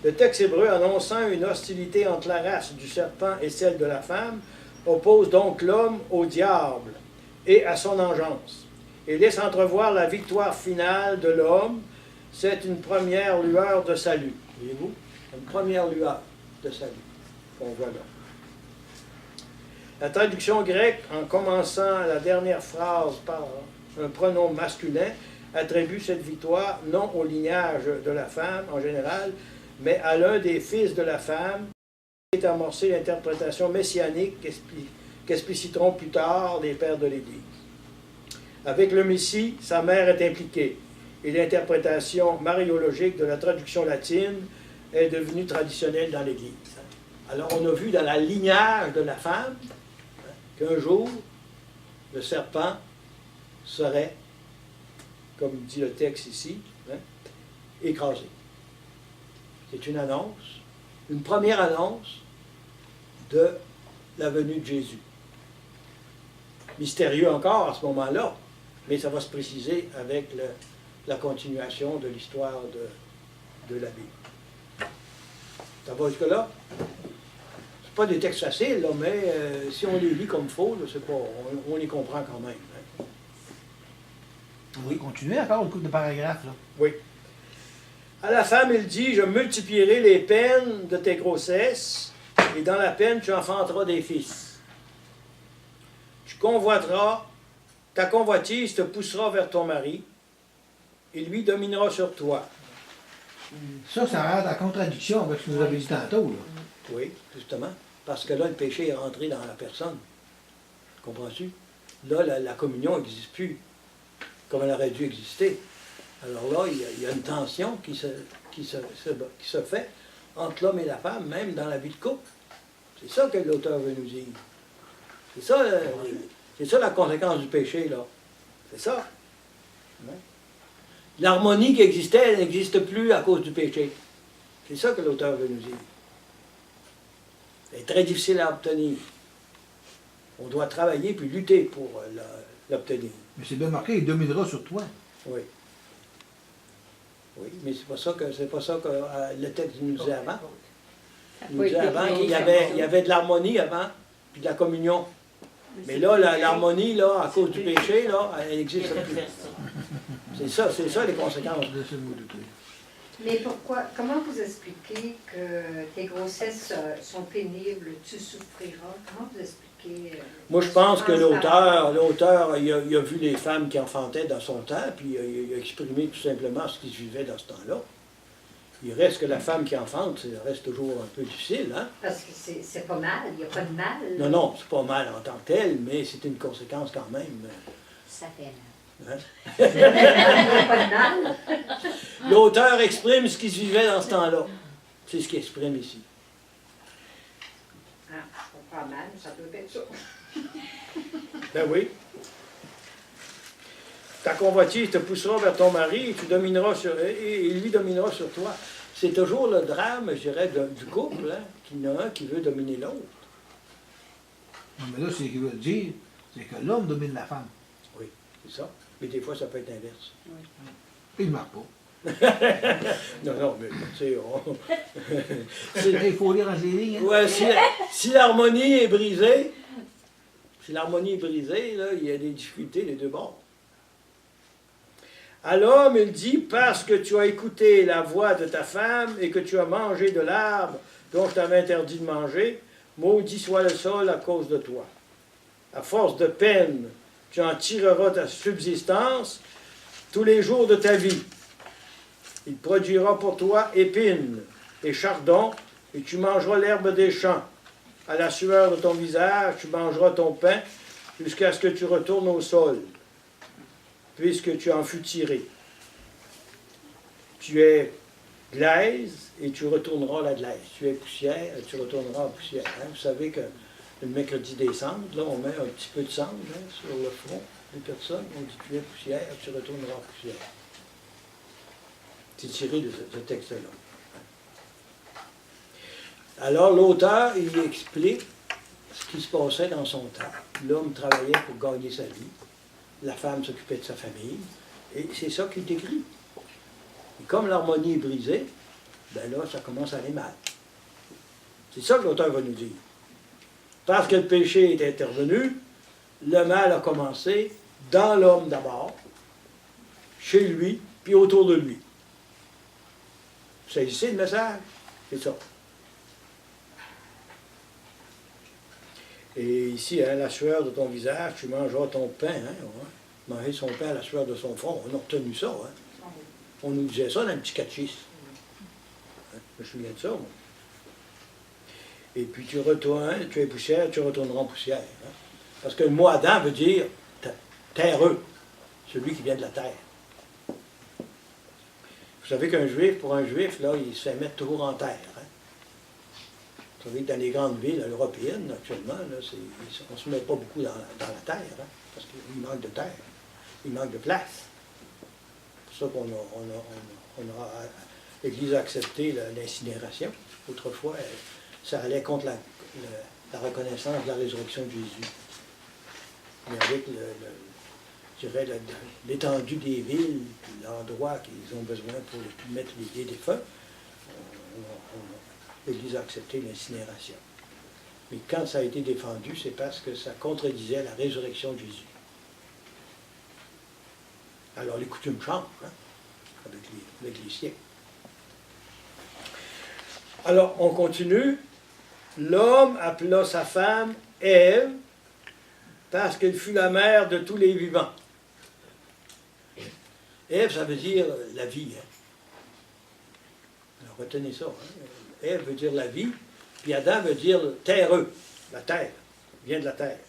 Le texte hébreu annonçant une hostilité entre la race du serpent et celle de la femme oppose donc l'homme au diable et à son engeance, et laisse entrevoir la victoire finale de l'homme. C'est une première lueur de salut. Voyez-vous? Une première lueur de salut qu'on voit là. La traduction grecque, en commençant la dernière phrase par un pronom masculin, attribue cette victoire non au lignage de la femme en général, mais à l'un des fils de la femme, qui est amorcé l'interprétation messianique qu'expliciteront plus tard les pères de l'Église. Avec le Messie, sa mère est impliquée, et l'interprétation mariologique de la traduction latine est devenue traditionnelle dans l'Église. Alors on a vu dans la lignage de la femme qu'un jour, le serpent serait, comme dit le texte ici, hein, écrasé. C'est une annonce, une première annonce de la venue de Jésus. Mystérieux encore à ce moment-là, mais ça va se préciser avec la continuation de l'histoire de la Bible. Ça va jusque-là? C'est pas des textes faciles, là, mais si on les lit comme il faut, on les comprend quand même. Hein. On va continuer encore une couple de paragraphes. Là. Oui. À la femme, il dit, « Je multiplierai les peines de tes grossesses, et dans la peine, tu enfanteras des fils. Tu convoiteras, ta convoitise te poussera vers ton mari, et lui dominera sur toi. » Ça rentre en contradiction avec ce que vous avez dit tantôt. Là. Oui, justement. Parce que là, le péché est rentré dans la personne. Comprends-tu? Là, la communion n'existe plus comme elle aurait dû exister. Alors là, il y a une tension qui se fait entre l'homme et la femme, même dans la vie de couple. C'est ça que l'auteur veut nous dire. C'est ça la conséquence du péché, là. C'est ça. L'harmonie qui existait, elle n'existe plus à cause du péché. C'est ça que l'auteur veut nous dire. C'est très difficile à obtenir. On doit travailler puis lutter pour l'obtenir. Mais c'est bien marqué, il dominera sur toi. Oui. Oui, mais c'est pas ça que le texte nous disait avant. Il nous disait avant qu'il y avait de l'harmonie avant, puis de la communion. Mais là, l'harmonie, là, à cause du péché, là, elle n'existe plus. C'est ça les conséquences. Mais comment vous expliquez que tes grossesses sont pénibles, tu souffriras? Comment vous expliquez? Moi, je pense que l'auteur, il a vu les femmes qui enfantaient dans son temps, puis il a exprimé tout simplement ce qui se vivait dans ce temps-là. Il reste que la femme qui enfante, ça reste toujours un peu difficile, hein? Parce que c'est pas mal, il n'y a pas de mal. Non, c'est pas mal en tant que tel, mais c'est une conséquence quand même. Ça fait mal. Hein? Il n'y a pas de mal. L'auteur exprime ce qui se vivait dans ce temps-là. C'est ce qu'il exprime ici. Ah, je comprends mal, ça peut être ça. Ben oui. Ta convoitise te poussera vers ton mari et tu domineras et lui dominera sur toi. C'est toujours le drame, je dirais, du couple, hein, qu'il y en a un qui veut dominer l'autre. Non, mais là, ce qu'il veut dire, c'est que l'homme domine la femme. Oui, c'est ça. Mais des fois, ça peut être inverse. Oui. Il ne marque pas. non, mais tu sais, il faut lire entre les lignes. Hein? Ouais, si l'harmonie est brisée, là, il y a des difficultés des deux bords. À l'homme, il dit, parce que tu as écouté la voix de ta femme et que tu as mangé de l'arbre dont je t'avais interdit de manger, maudit soit le sol à cause de toi. À force de peine, tu en tireras ta subsistance tous les jours de ta vie. Il produira pour toi épines et chardons, et tu mangeras l'herbe des champs. À la sueur de ton visage, tu mangeras ton pain, jusqu'à ce que tu retournes au sol, puisque tu en fus tiré. Tu es glaise, et tu retourneras la glaise. Tu es poussière, et tu retourneras en poussière. Hein? Vous savez que le mercredi des cendres, là, on met un petit peu de cendre sur le front des personnes. On dit tu es poussière, tu retourneras en poussière. C'est tiré de ce texte-là. Alors, l'auteur, il explique ce qui se passait dans son temps. L'homme travaillait pour gagner sa vie. La femme s'occupait de sa famille. Et c'est ça qu'il décrit. Et comme l'harmonie est brisée, ben là, ça commence à aller mal. C'est ça que l'auteur va nous dire. Parce que le péché est intervenu, le mal a commencé dans l'homme d'abord, chez lui, puis autour de lui. Vous saisissez le message? C'est ça. Et ici, hein, la sueur de ton visage, tu mangeras ton pain. Hein, ouais. Manger son pain à la sueur de son front. On a retenu ça. Hein. On nous disait ça dans un petit catéchisme. Hein, je me souviens de ça, moi. Et puis tu retournes, tu es poussière, tu retourneras en poussière. Hein. Parce que le mot Adam veut dire terreux, celui qui vient de la terre. Vous savez qu'un juif, pour un juif, là, il se fait mettre toujours en terre. Hein. Vous savez que dans les grandes villes européennes, actuellement, là, on ne se met pas beaucoup dans la terre, hein, parce qu'il manque de terre, il manque de place. C'est pour ça l'Église a accepté l'incinération. Autrefois, ça allait contre la reconnaissance de la résurrection de Jésus. Mais avec l'étendue des villes, l'endroit qu'ils ont besoin pour mettre les défunts, l'Église a accepté l'incinération. Mais quand ça a été défendu, c'est parce que ça contredisait la résurrection de Jésus. Alors les coutumes changent, hein, avec les siècles. Alors, on continue. L'homme appela sa femme Ève, parce qu'elle fut la mère de tous les vivants. Ève, ça veut dire la vie. Hein. Alors, retenez ça. Hein. Ève veut dire la vie, puis Adam veut dire terreux, la terre, vient de la terre.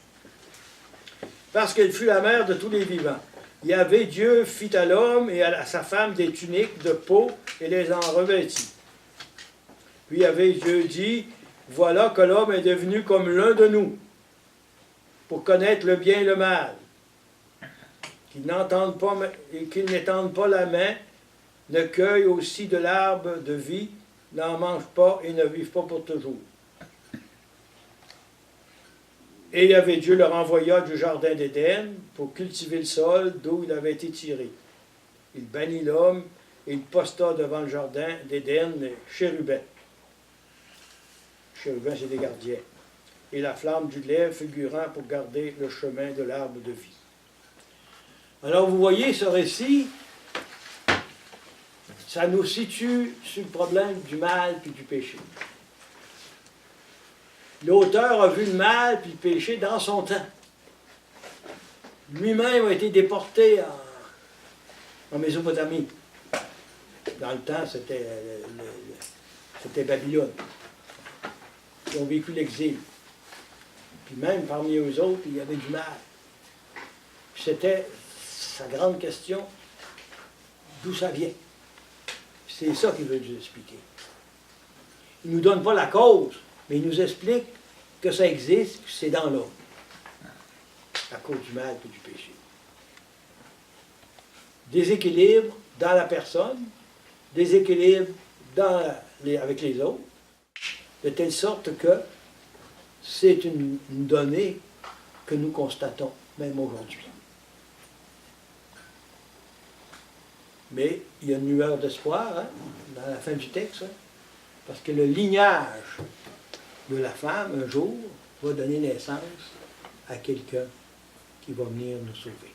Parce qu'elle fut la mère de tous les vivants. Yahvé Dieu fit à l'homme et à sa femme des tuniques de peau et les en revêtit. Puis Yahvé Dieu dit, voilà que l'homme est devenu comme l'un de nous, pour connaître le bien et le mal, qu'il n'entende pas et qu'il n'étende pas la main, ne cueille aussi de l'arbre de vie, n'en mange pas et ne vive pas pour toujours. Et Yahvé Dieu le renvoya du jardin d'Éden pour cultiver le sol d'où il avait été tiré. Il bannit l'homme et il posta devant le jardin d'Éden les chérubins. Chérubins, c'est des gardiens. Et la flamme du glaive figurant pour garder le chemin de l'arbre de vie. Alors vous voyez ce récit, ça nous situe sur le problème du mal puis du péché. L'auteur a vu le mal puis le péché dans son temps. Lui-même a été déporté en Mésopotamie. Dans le temps, c'était Babylone. Ils ont vécu l'exil. Puis même parmi eux autres, il y avait du mal. Puis c'était sa grande question, d'où ça vient? C'est ça qu'il veut nous expliquer. Il ne nous donne pas la cause, mais il nous explique que ça existe, puis c'est dans l'homme, à cause du mal et du péché. Déséquilibre dans la personne, déséquilibre avec les autres, de telle sorte que c'est une donnée que nous constatons, même aujourd'hui. Mais il y a une lueur d'espoir hein, dans la fin du texte, hein, parce que le lignage de la femme, un jour, va donner naissance à quelqu'un qui va venir nous sauver.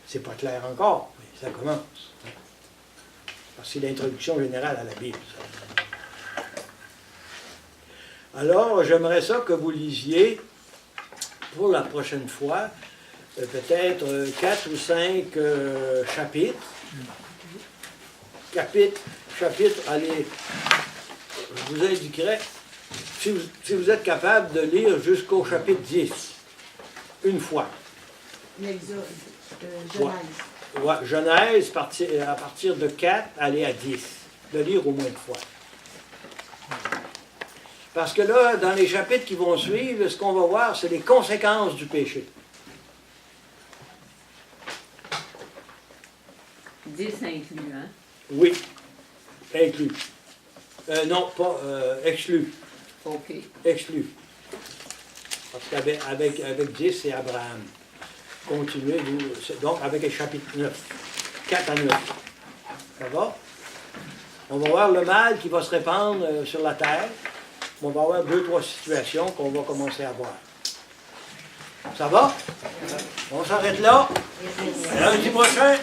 C'est pas clair encore, mais ça commence. Hein, parce que c'est l'introduction générale à la Bible. Ça. Alors, j'aimerais ça que vous lisiez, pour la prochaine fois, peut-être 4 ou 5 chapitres chapitre, allez, je vous indiquerai, si vous êtes capable de lire jusqu'au chapitre 10, une fois. L'Exode, Genèse. Ouais, Genèse, à partir de 4, aller à 10. De lire au moins une fois. Parce que là, dans les chapitres qui vont suivre, ce qu'on va voir, c'est les conséquences du péché. 10 inclus, hein? Oui, inclus. Non, pas exclu. OK. Exclu. Parce qu'avec 10, c'est Abraham. Continuez, donc avec le chapitre 9. 4 à 9. Ça va? On va voir le mal qui va se répandre sur la terre. On va avoir 2-3 situations qu'on va commencer à voir. Ça va? On s'arrête là. À lundi prochain.